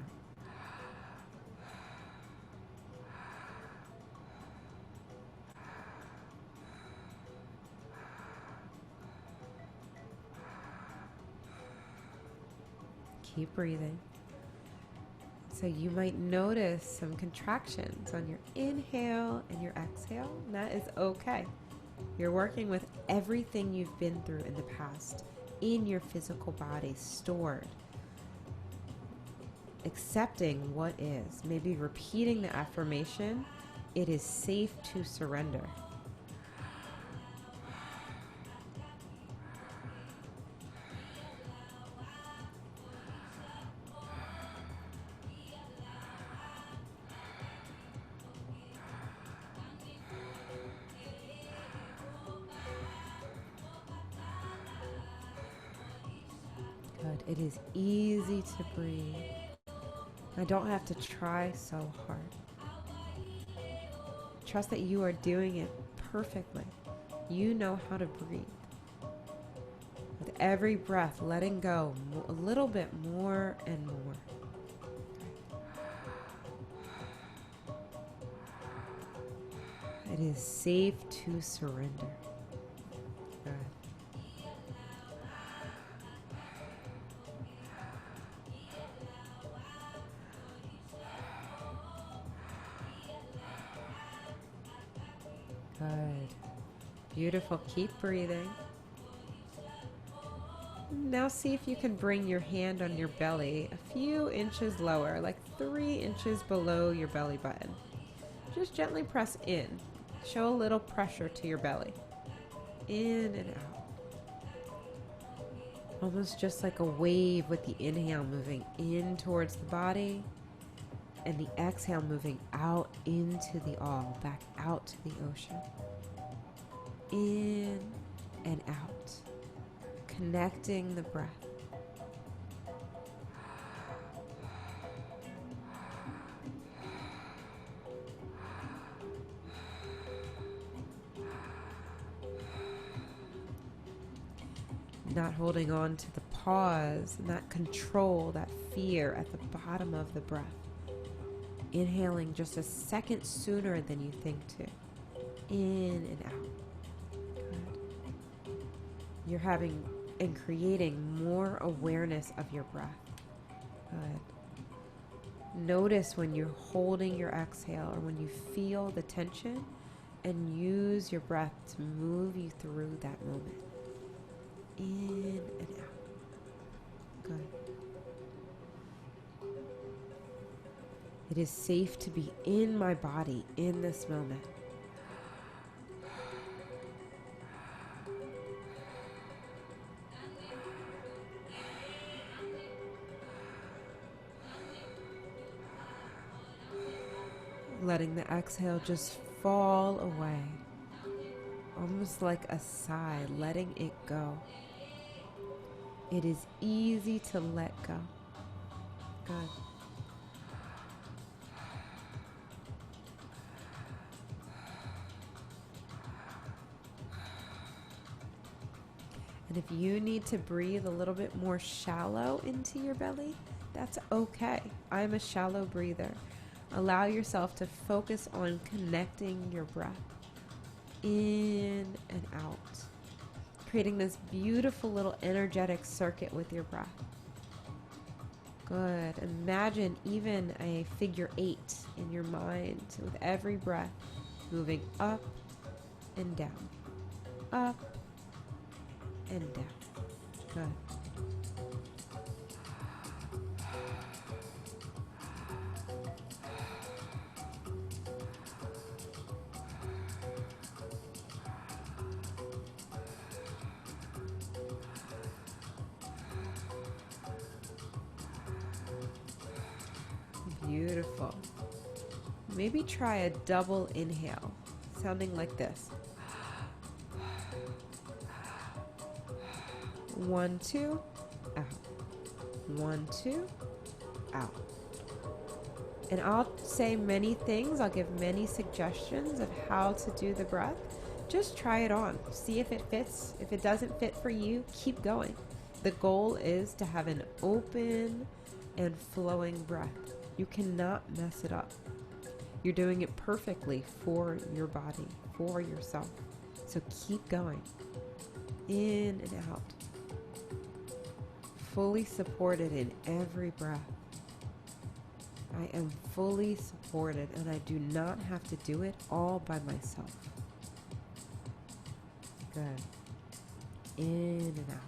Keep breathing. So you might notice some contractions on your inhale and your exhale. And that is okay. You're working with everything you've been through in the past in your physical body, stored. Accepting what is. Maybe repeating the affirmation, it is safe to surrender. Good. It is easy to breathe. I don't have to try so hard. Trust that you are doing it perfectly. You know how to breathe. With every breath, letting go a little bit more and more. It is safe to surrender. Good. Good. Beautiful. Keep breathing. Now see if you can bring your hand on your belly a few inches lower, like 3 inches below your belly button. Just gently press in. Show a little pressure to your belly. In and out. Almost just like a wave with the inhale moving in towards the body and the exhale moving out into the all, back out to the ocean. In and out. Connecting the breath. Not holding on to the pause and that control, that fear at the bottom of the breath. Inhaling just a second sooner than you think to. In and out. Good. You're having and creating more awareness of your breath. Good. Notice when you're holding your exhale or when you feel the tension, and use your breath to move you through that moment. In and out. Good. It is safe to be in my body in this moment. Letting the exhale just fall away. Almost like a sigh, letting it go. It is easy to let go. Good. And if you need to breathe a little bit more shallow into your belly, that's okay. I'm a shallow breather. Allow yourself to focus on connecting your breath in and out, creating this beautiful little energetic circuit with your breath. Good. Imagine even a figure 8 in your mind with every breath moving up and down, up and down. Good. Beautiful. maybe try a double inhale, sounding like this. 1, 2, out. 1, 2, out. And I'll say many things, I'll give many suggestions of how to do the breath. Just try it on. See if it fits. If it doesn't fit for you, keep going. The goal is to have an open and flowing breath. You cannot mess it up. You're doing it perfectly for your body, for yourself. So keep going. In and out. Fully supported in every breath. I am fully supported and I do not have to do it all by myself. Good. In and out.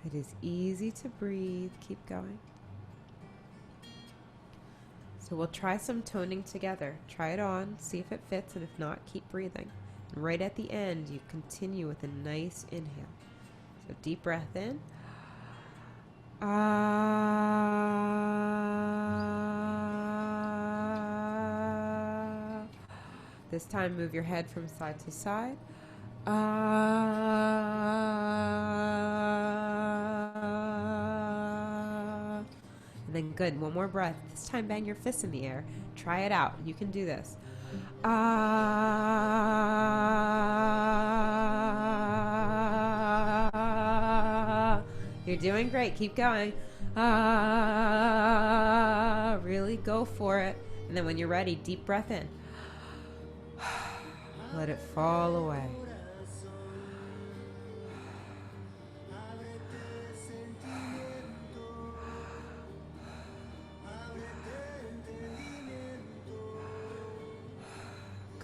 It is easy to breathe. Keep going. So we'll try some toning together. Try it on, see if it fits, and if not, keep breathing. And right at the end, you continue with a nice inhale. So deep breath in. Ah. This time, move your head from side to side. Ah. And then good, one more breath. This time bang your fists in the air. Try it out. You can do this. Ah. You're doing great. Keep going. Ah. Really go for it. And then when you're ready, deep breath in. Let it fall away.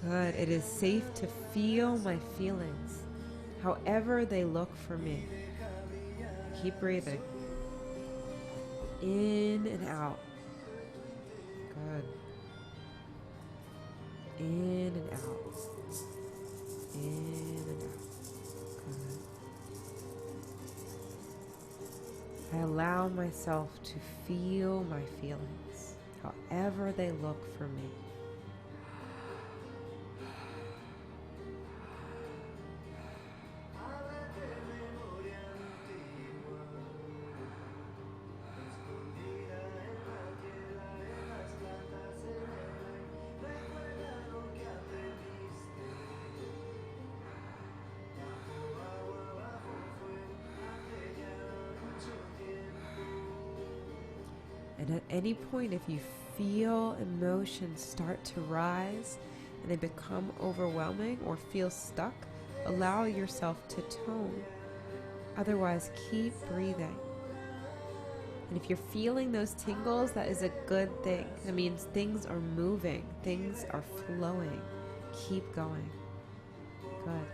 Good. It is safe to feel my feelings, however they look for me. Keep breathing. In and out. Good. In and out. In and out. Good. I allow myself to feel my feelings, however they look for me. And at any point, if you feel emotions start to rise and they become overwhelming or feel stuck, allow yourself to tone. Otherwise, keep breathing. And if you're feeling those tingles, that is a good thing. That means things are moving, things are flowing. Keep going. Good.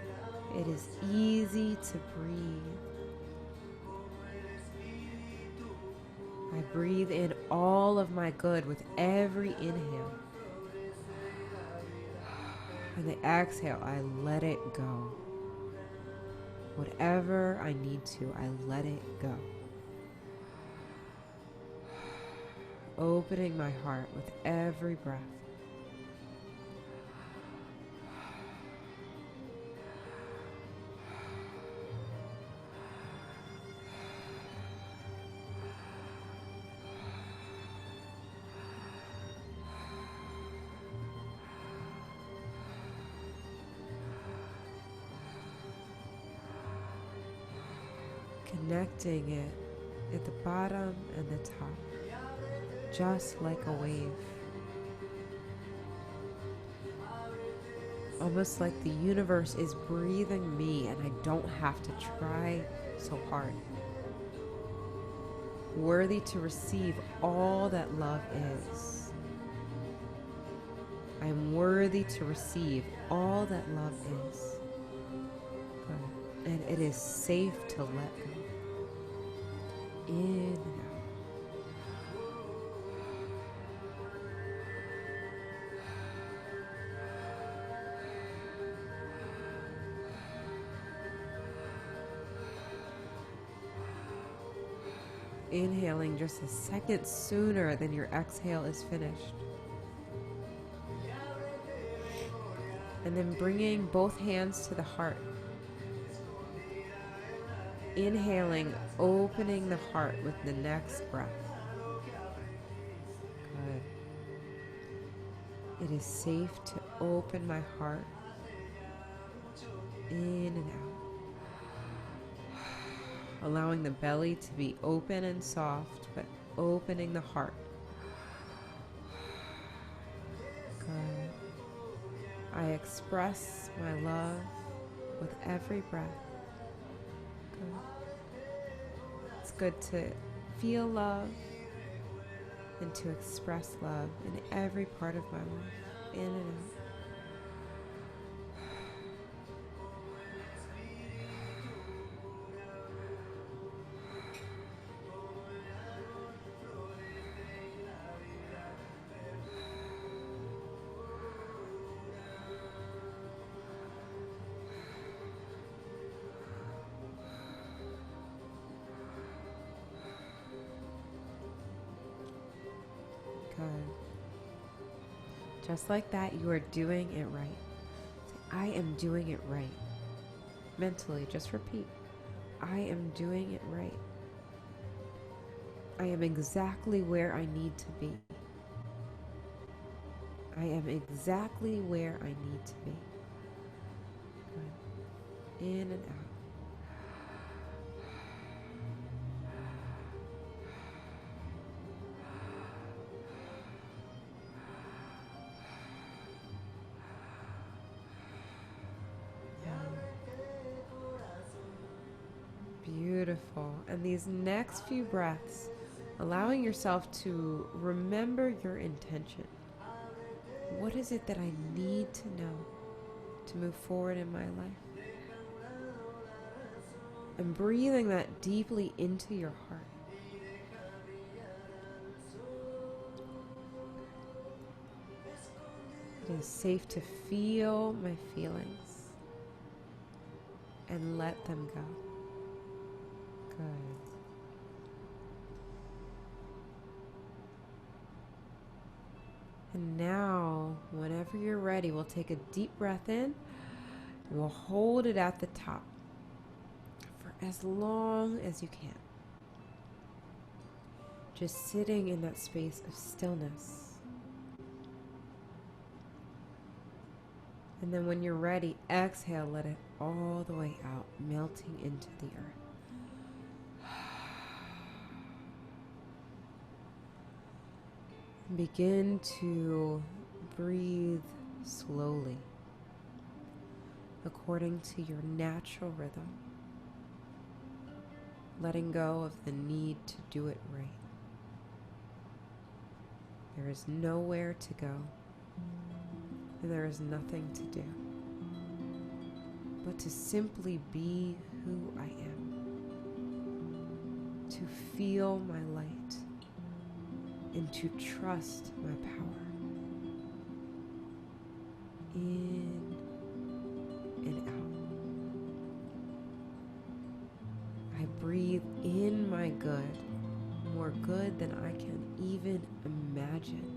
It is easy to breathe. I breathe in all of my good with every inhale. And the exhale, I let it go. Whatever I need to, I let it go. Opening my heart with every breath. Connecting it at the bottom and the top, just like a wave. Almost like the universe is breathing me and I don't have to try so hard. Worthy to receive all that love is. I am worthy to receive all that love is. Good. And it is safe to let go. In and out. inhaling just a second sooner than your exhale is finished. And then bringing both hands to the heart. Inhaling, opening the heart with the next breath. Good. It is safe to open my heart in and out. Allowing the belly to be open and soft, but opening the heart. Good. I express my love with every breath. Good. It's good to feel love and to express love in every part of my life, in and out. Good. Just like that, you are doing it right. Say, I am doing it right. Mentally, just repeat. I am doing it right. I am exactly where I need to be. I am exactly where I need to be. Good. In and out. Beautiful. And these next few breaths, allowing yourself to remember your intention. What is it that I need to know to move forward in my life? And breathing that deeply into your heart. It is safe to feel my feelings and let them go. Good. And now, whenever you're ready, we'll take a deep breath in and we'll hold it at the top for as long as you can. Just sitting in that space of stillness. And then when you're ready, exhale, let it all the way out, melting into the earth. Begin to breathe slowly, according to your natural rhythm, letting go of the need to do it right. There is nowhere to go, and there is nothing to do, but to simply be who I am, to feel my light, and to trust my power. In and out. I breathe in my good, more good than I can even imagine.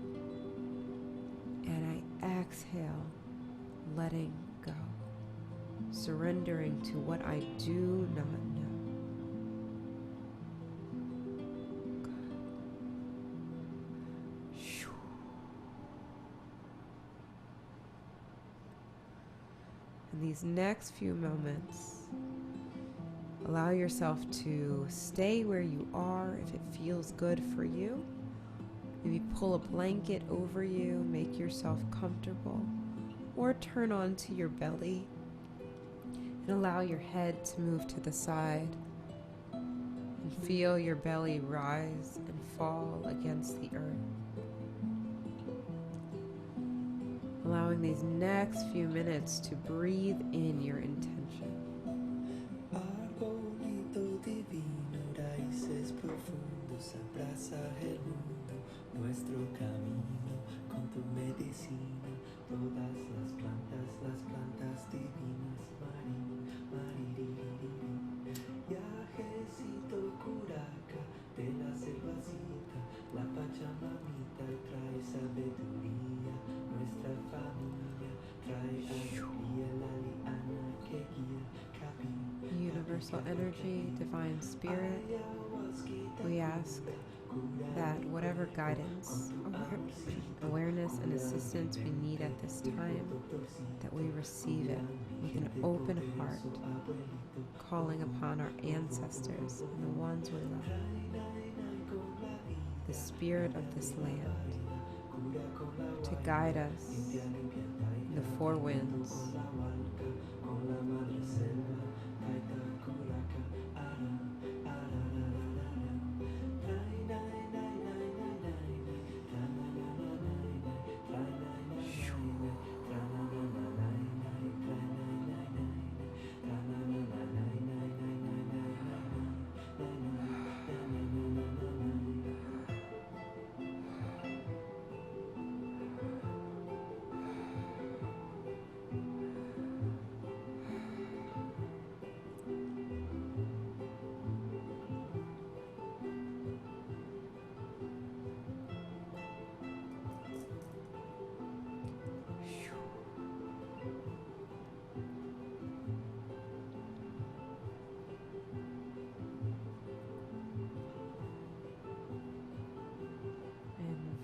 And I exhale, letting go, surrendering to what I do not know. In these next few moments, allow yourself to stay where you are if it feels good for you. Maybe pull a blanket over you, make yourself comfortable, or turn onto your belly and allow your head to move to the side and feel your belly rise and fall against the earth. Allowing these next few minutes to breathe in your intention. Arbolito divino, raíces profundos, abraza el mundo, nuestro camino, con tu medicina, todas las plantas divinas, Viajecito curaca, de las universal energy, divine spirit, we ask that whatever guidance, awareness, and assistance we need at this time, that we receive it with an open heart, calling upon our ancestors and the ones we love, the spirit of this land, to guide us in the four winds.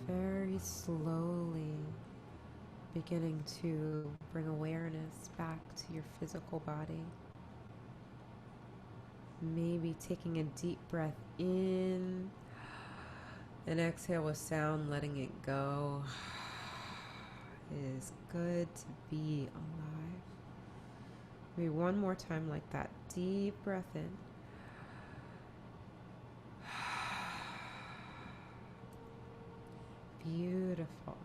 Very slowly beginning to bring awareness back to your physical body. Maybe taking a deep breath in and exhale with sound, letting it go. It is good to be alive. Maybe one more time like that. Deep breath in. Beautiful.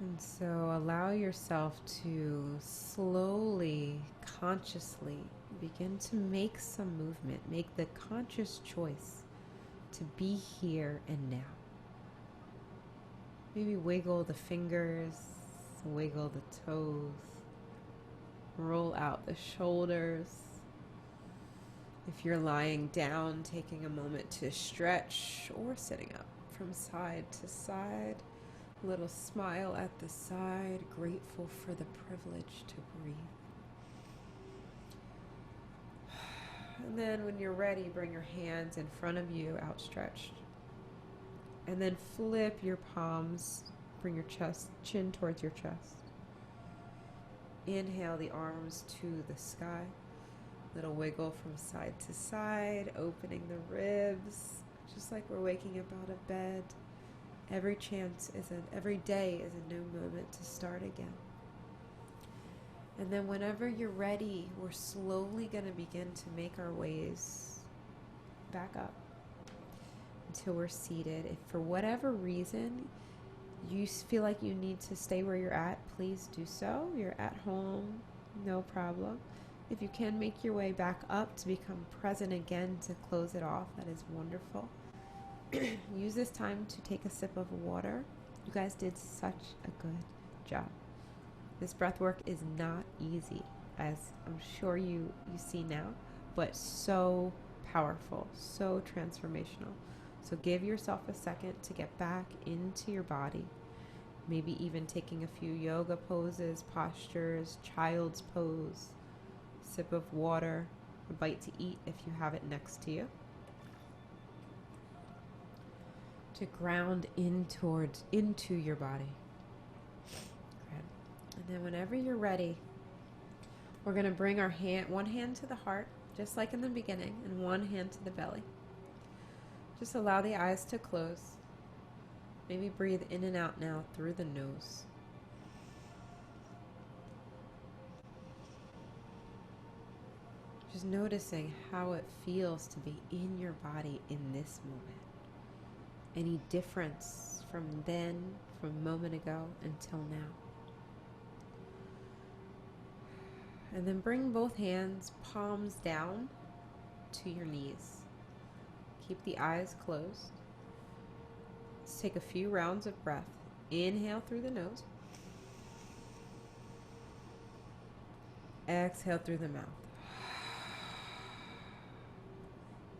And so allow yourself to slowly, consciously begin to make some movement. Make the conscious choice to be here and now. Maybe wiggle the fingers, wiggle the toes, roll out the shoulders. If you're lying down, taking a moment to stretch or sitting up. From side to side, a little smile at the side, grateful for the privilege to breathe. And then when you're ready, bring your hands in front of you, outstretched. And then flip your palms, bring your chin towards your chest. Inhale the arms to the sky. Little wiggle from side to side, opening the ribs. Just like we're waking up out of bed, every day is a new moment to start again. And then whenever you're ready, we're slowly going to begin to make our ways back up until we're seated. If for whatever reason you feel like you need to stay where you're at, please do so. You're at home, no problem. If you can make your way back up to become present again to close it off, that is wonderful. Use this time to take a sip of water. You guys did such a good job. This breath work is not easy, as I'm sure you see now, but so powerful, so transformational. So give yourself a second to get back into your body. Maybe even taking a few yoga poses, postures, child's pose, sip of water, a bite to eat if you have it next to you. To ground into your body. Okay. And then whenever you're ready, we're going to bring our one hand to the heart, just like in the beginning, and one hand to the belly. Just allow the eyes to close. Maybe breathe in and out now through the nose. Just noticing how it feels to be in your body in this moment. Any difference from then, from a moment ago until now. And then bring both hands, palms down to your knees. Keep the eyes closed. Let's take a few rounds of breath. Inhale through the nose. Exhale through the mouth.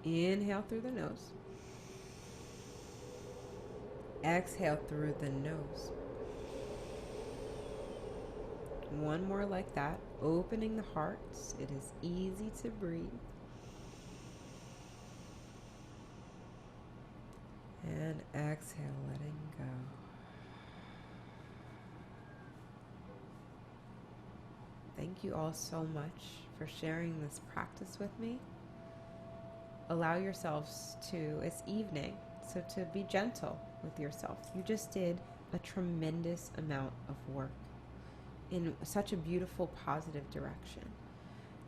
Inhale through the nose. Exhale through the nose. One more like that, opening the heart. It is easy to breathe. And exhale, letting go. Thank you all so much for sharing this practice with me. Allow yourselves to, it's evening, so to be gentle with yourself. You just did a tremendous amount of work in such a beautiful, positive direction.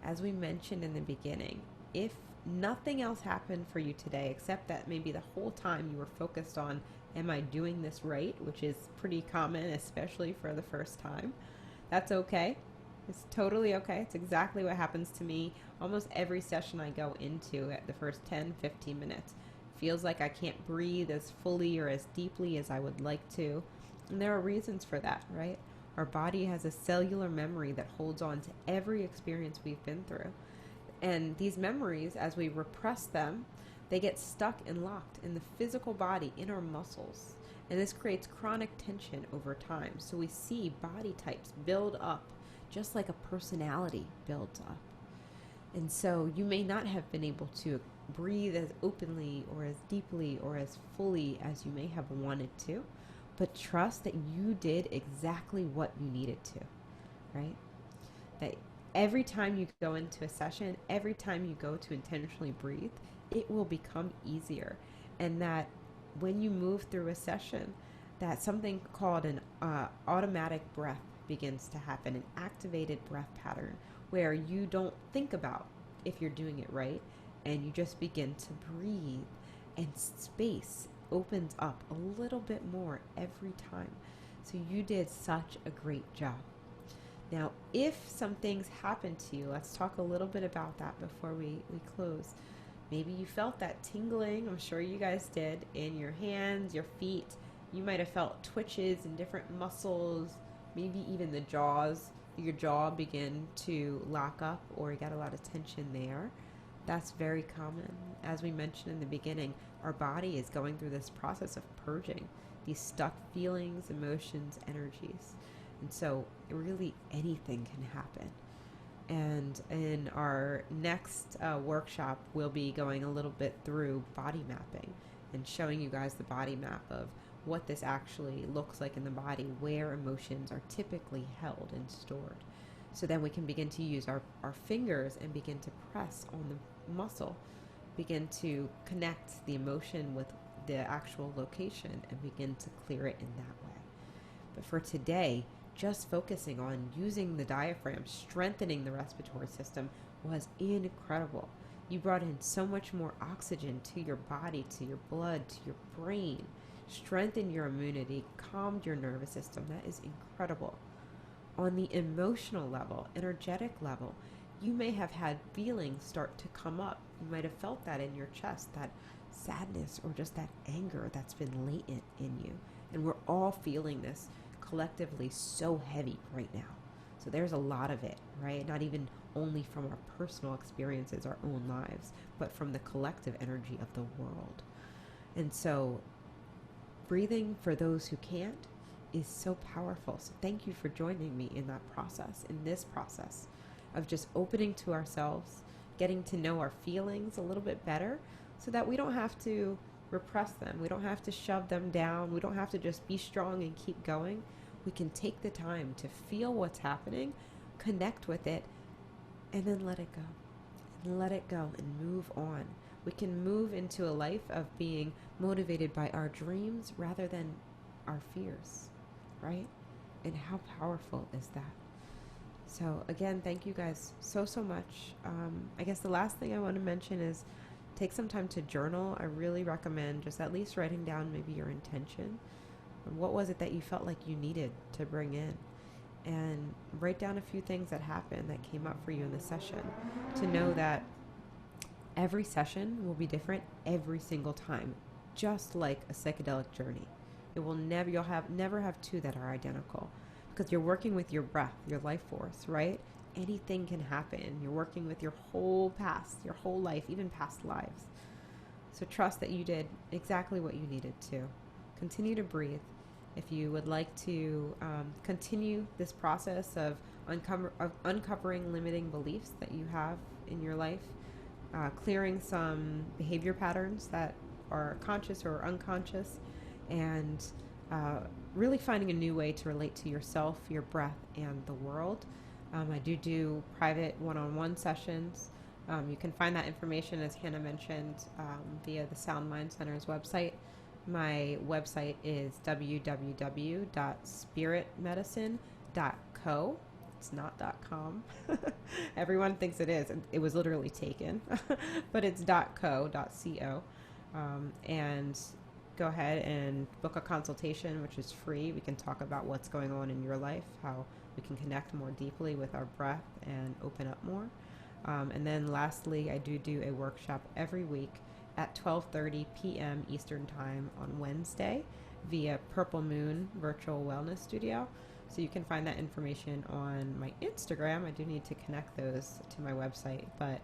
As we mentioned in the beginning, if nothing else happened for you today, except that maybe the whole time you were focused on, am I doing this right? Which is pretty common, especially for the first time. That's okay. It's totally okay. It's exactly what happens to me almost every session I go into at the first 10, 15 minutes. Feels like I can't breathe as fully or as deeply as I would like to. And there are reasons for that, right? Our body has a cellular memory that holds on to every experience we've been through. And these memories, as we repress them, they get stuck and locked in the physical body, in our muscles. And this creates chronic tension over time. So we see body types build up just like a personality builds up. And so you may not have been able to breathe as openly or as deeply or as fully as you may have wanted to, but trust that you did exactly what you needed to, right? That every time you go into a session, every time you go to intentionally breathe, it will become easier. And that when you move through a session, that something called an automatic breath begins to happen, an activated breath pattern where you don't think about if you're doing it right, and you just begin to breathe, and space opens up a little bit more every time. So you did such a great job. Now, if some things happen to you, let's talk a little bit about that before we close. Maybe you felt that tingling, I'm sure you guys did, in your hands, your feet. You might have felt twitches in different muscles, maybe even the jaws, your jaw begin to lock up, or you got a lot of tension there. That's very common. As we mentioned in the beginning, our body is going through this process of purging these stuck feelings, emotions, energies. And so really anything can happen. And in our next workshop, we'll be going a little bit through body mapping and showing you guys the body map of what this actually looks like in the body, where emotions are typically held and stored. So then we can begin to use our fingers and begin to press on the muscle, begin to connect the emotion with the actual location and begin to clear it in that way. But for today, just focusing on using the diaphragm, strengthening the respiratory system was incredible. You brought in so much more oxygen to your body, to your blood, to your brain, strengthened your immunity, calmed your nervous system. That is incredible. On the emotional level, energetic level, you may have had feelings start to come up. You might have felt that in your chest, that sadness or just that anger that's been latent in you. And we're all feeling this collectively so heavy right now. So there's a lot of it, right? Not even only from our personal experiences, our own lives, but from the collective energy of the world. And so breathing, for those who can't, is so powerful. So thank you for joining me in that process, in this process of just opening to ourselves, getting to know our feelings a little bit better so that we don't have to repress them. We don't have to shove them down. We don't have to just be strong and keep going. We can take the time to feel what's happening, connect with it, and then let it go. And let it go and move on. We can move into a life of being motivated by our dreams rather than our fears, right? And how powerful is that? So again, thank you guys so much. I guess the last thing I want to mention is take some time to journal. I really recommend just at least writing down maybe your intention. What was it that you felt like you needed to bring in? And write down a few things that happened that came up for you in the session, to know that every session will be different every single time, just like a psychedelic journey. You'll never have two that are identical, because you're working with your breath, your life force, right? Anything can happen. You're working with your whole past, your whole life, even past lives. So trust that you did exactly what you needed to. Continue to breathe. If you would like to continue this process of uncovering limiting beliefs that you have in your life, clearing some behavior patterns that are conscious or unconscious, and really finding a new way to relate to yourself, your breath, and the world. I do private one-on-one sessions. You can find that information, as Hannah mentioned, via the SoundMind Center's website. My website is www.spiritmedicine.co. It's not .com. Everyone thinks it is. It was literally taken, but it's .co. And go ahead and book a consultation, which is free. We can talk about what's going on in your life, how we can connect more deeply with our breath and open up more. And then lastly, I do a workshop every week at 12:30 p.m. Eastern Time on Wednesday via Purple Moon Virtual Wellness Studio. So you can find that information on my Instagram. I do need to connect those to my website. But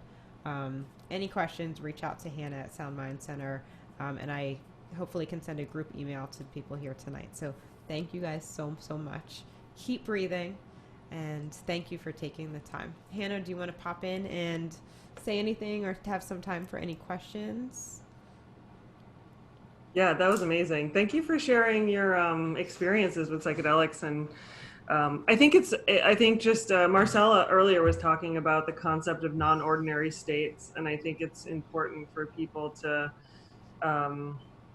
any questions, reach out to Hannah at SoundMind Center. And I hopefully can send a group email to people here tonight. So thank you guys so much. Keep breathing. And thank you for taking the time. Hannah, do you want to pop in and say anything or have some time for any questions? Yeah, that was amazing. Thank you for sharing your experiences with psychedelics. And I think Marcella earlier was talking about the concept of non-ordinary states. And I think it's important for people to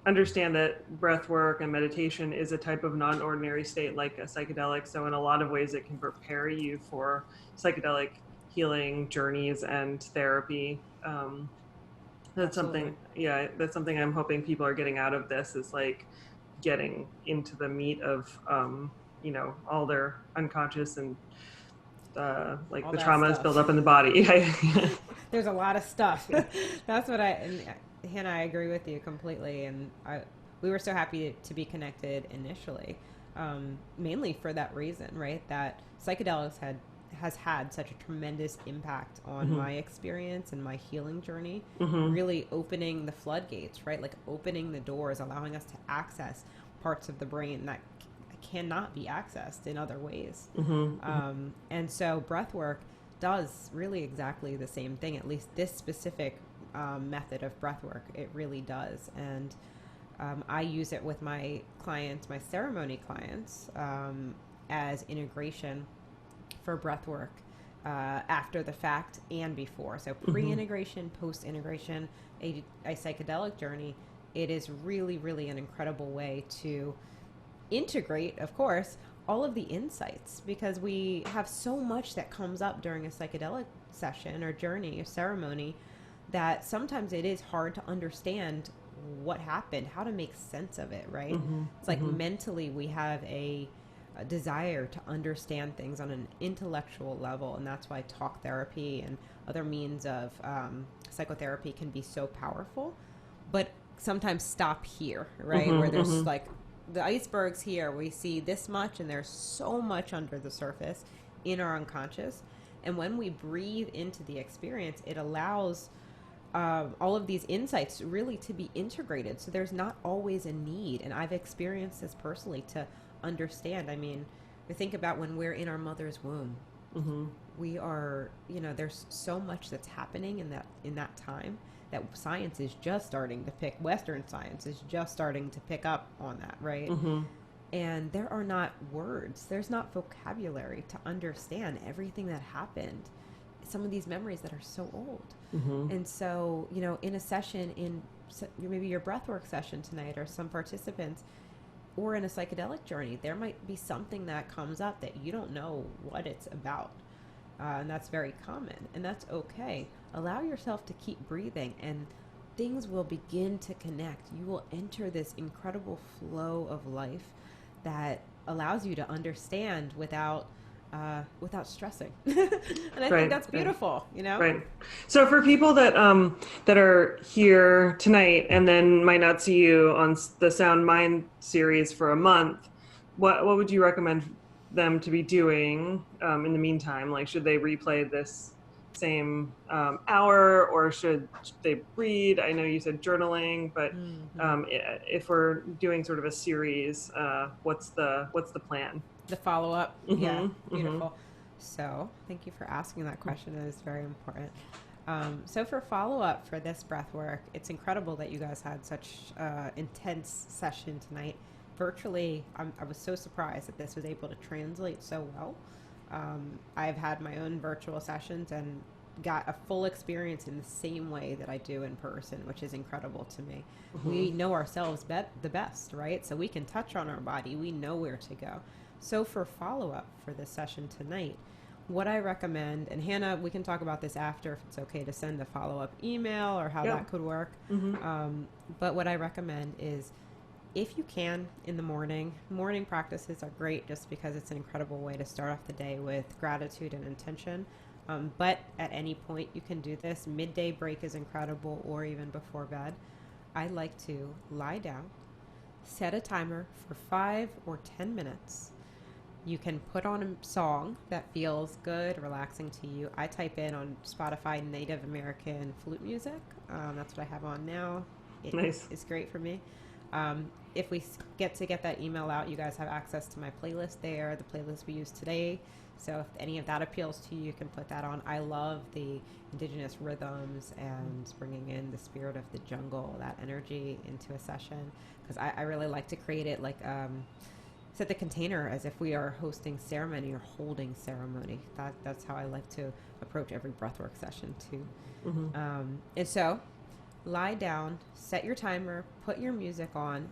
understand that breath work and meditation is a type of non-ordinary state like a psychedelic. So in a lot of ways it can prepare you for psychedelic healing journeys and therapy. That's something I'm hoping people are getting out of this, is like getting into the meat of all their unconscious and like all the traumas built up in the body. There's a lot of stuff. That's what Hannah, I agree with you completely. And we were so happy to be connected initially, mainly for that reason, right? That psychedelics has had such a tremendous impact on my experience and my healing journey, really opening the floodgates, right? Like opening the doors, allowing us to access parts of the brain that cannot be accessed in other ways. And so breath work does really exactly the same thing, at least this specific method of breath work. It really does. And I use it with my clients, my ceremony clients, as integration for breath work after the fact and before. So pre-integration, post-integration, a psychedelic journey, it is really, really an incredible way to integrate, of course, all of the insights, because we have so much that comes up during a psychedelic session or journey or ceremony that sometimes it is hard to understand what happened, how to make sense of it, right? It's like mentally we have a desire to understand things on an intellectual level, and that's why talk therapy and other means of psychotherapy can be so powerful, but sometimes stop here, right? Where there's like the iceberg's here, we see this much and there's so much under the surface in our unconscious. And when we breathe into the experience, it allows all of these insights really to be integrated. So there's not always a need, and I've experienced this personally, to understand. I mean, we think about when we're in our mother's womb, we are, there's so much that's happening in that time that science is just starting to Western science is just starting to pick up on that, right? And there are not words, there's not vocabulary to understand everything that happened, some of these memories that are so old. And so, in a session, in maybe your breathwork session tonight, or some participants, or in a psychedelic journey, there might be something that comes up that you don't know what it's about. And that's very common, and that's okay. Allow yourself to keep breathing, and things will begin to connect. You will enter this incredible flow of life that allows you to understand without stressing. And I think that's beautiful, Right. So for people that that are here tonight and then might not see you on the SoundMind series for a month, what would you recommend them to be doing in the meantime? Like, should they replay this same hour, or should they read? I know you said journaling, but if we're doing sort of a series, what's the plan? The follow-up. Yeah, beautiful. So thank you for asking that question. It is very important. So for follow-up for this breath work, it's incredible that you guys had such intense session tonight. Virtually, I was so surprised that this was able to translate so well. I've had my own virtual sessions and got a full experience in the same way that I do in person, which is incredible to me. We know ourselves the best, right? So we can touch on our body. We know where to go. So for follow-up for this session tonight, what I recommend, and Hannah, we can talk about this after if it's okay to send a follow-up email or how that could work. But what I recommend is, if you can, in the morning practices are great just because it's an incredible way to start off the day with gratitude and intention. But at any point you can do this. Midday break is incredible, or even before bed. I like to lie down, set a timer for 5 or 10 minutes. You can put on a song that feels good, relaxing to you. I type in on Spotify Native American flute music. That's what I have on now. It's great for me. If we get that email out, you guys have access to my playlist there, the playlist we used today. So if any of that appeals to you, you can put that on. I love the indigenous rhythms and bringing in the spirit of the jungle, that energy into a session, because I really like to create it like set the container as if we are hosting ceremony or holding ceremony. That's how I like to approach every breathwork session too. And so lie down, set your timer, put your music on,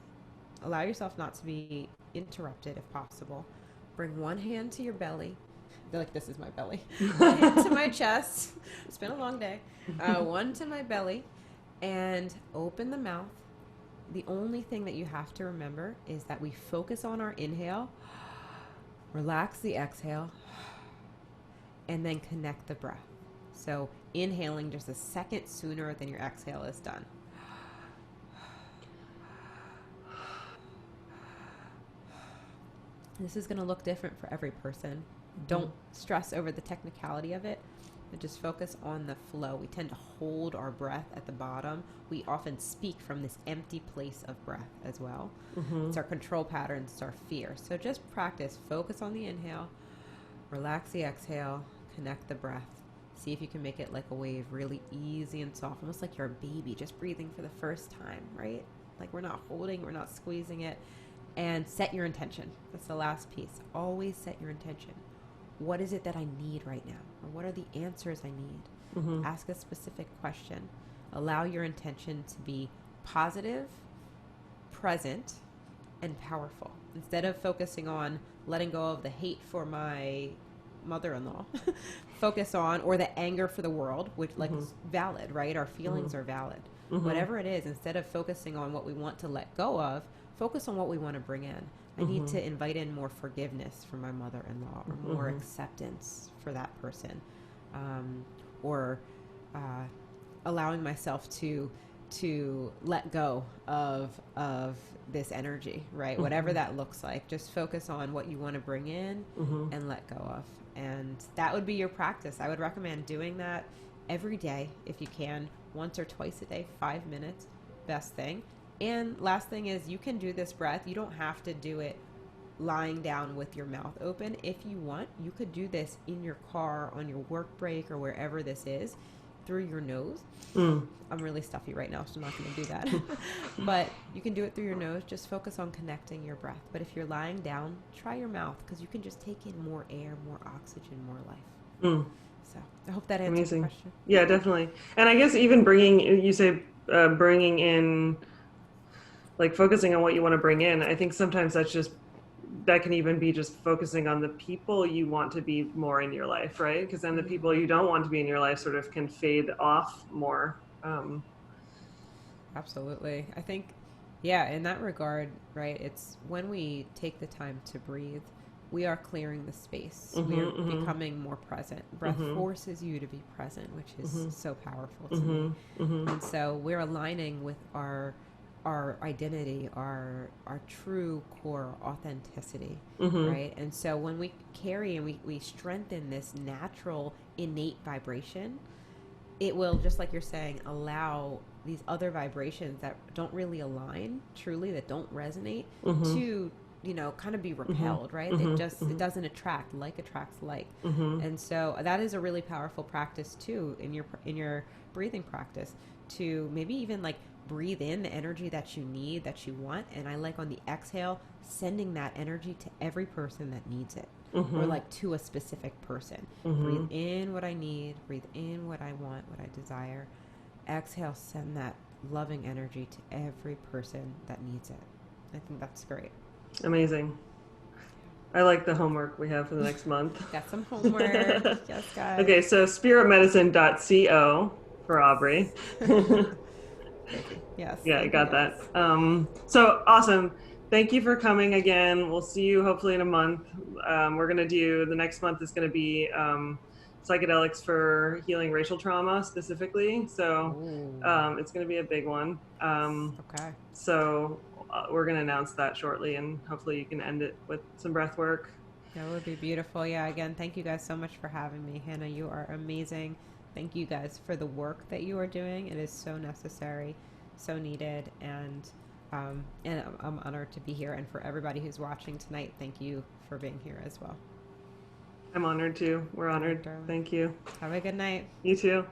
allow yourself not to be interrupted if possible. Bring one hand to your belly. I feel like this is my belly. One hand to my chest. It's been a long day. One to my belly, and open the mouth. The only thing that you have to remember is that we focus on our inhale, relax the exhale, and then connect the breath. So inhaling just a second sooner than your exhale is done. This is going to look different for every person. Don't stress over the technicality of it, but just focus on the flow. We tend to hold our breath at the bottom. We often speak from this empty place of breath as well. It's our control patterns, it's our fear. So just practice. Focus on the inhale, relax the exhale, connect the breath. See if you can make it like a wave, really easy and soft, almost like you're a baby just breathing for the first time, right? Like we're not holding, we're not squeezing it. And set your intention. That's the last piece. Always set your intention. What is it that I need right now? Or what are the answers I need? Ask a specific question. Allow your intention to be positive, present, and powerful. Instead of focusing on letting go of the hate for my mother-in-law, focus on, or the anger for the world, which like is valid, right? Our feelings are valid. Whatever it is, instead of focusing on what we want to let go of, focus on what we want to bring in. I need to invite in more forgiveness from my mother-in-law, or more acceptance for that person, or allowing myself to let go of this energy, right? Whatever that looks like. Just focus on what you want to bring in and let go of. And that would be your practice. I would recommend doing that every day if you can, once or twice a day, 5 minutes, best thing. And last thing is, you can do this breath. You don't have to do it lying down with your mouth open. If you want, you could do this in your car, on your work break, or wherever this is, through your nose. I'm really stuffy right now, so I'm not going to do that. But you can do it through your nose. Just focus on connecting your breath. But if you're lying down, try your mouth, because you can just take in more air, more oxygen, more life. So I hope that answers the question. Yeah, definitely. And I guess even bringing in, like focusing on what you want to bring in, I think sometimes that can even be just focusing on the people you want to be more in your life, right? Because then the people you don't want to be in your life sort of can fade off more. Absolutely. I think, yeah, in that regard, right, it's when we take the time to breathe, we are clearing the space. We are becoming more present. Breath forces you to be present, which is so powerful to me. And so we're aligning with our identity, our true core authenticity, right? And so when we carry and we strengthen this natural innate vibration, it will, just like you're saying, allow these other vibrations that don't really align truly, that don't resonate, to kind of be repelled, right? It doesn't attract. Like attracts like. And so that is a really powerful practice too in your breathing practice, to maybe even like breathe in the energy that you need, that you want, and I like on the exhale sending that energy to every person that needs it, or like to a specific person. Breathe in what I need, breathe in what I want, what I desire. Exhale, send that loving energy to every person that needs it. I think that's great. Amazing. I like the homework we have for the next month. Got some homework. Yes, guys. Okay, so spiritmedicine.co for Aubrey. Yes. Yeah, I got that. So awesome. Thank you for coming again. We'll see you hopefully in a month. We're going to do, the next month is going to be psychedelics for healing racial trauma specifically. So it's going to be a big one. Okay. So we're going to announce that shortly, and hopefully you can end it with some breath work. That would be beautiful. Yeah, again, thank you guys so much for having me. Hannah, you are amazing. Thank you guys for the work that you are doing. It is so necessary, so needed, and I'm honored to be here. And for everybody who's watching tonight, thank you for being here as well. I'm honored too. We're honored. Thank you. Have a good night. You too.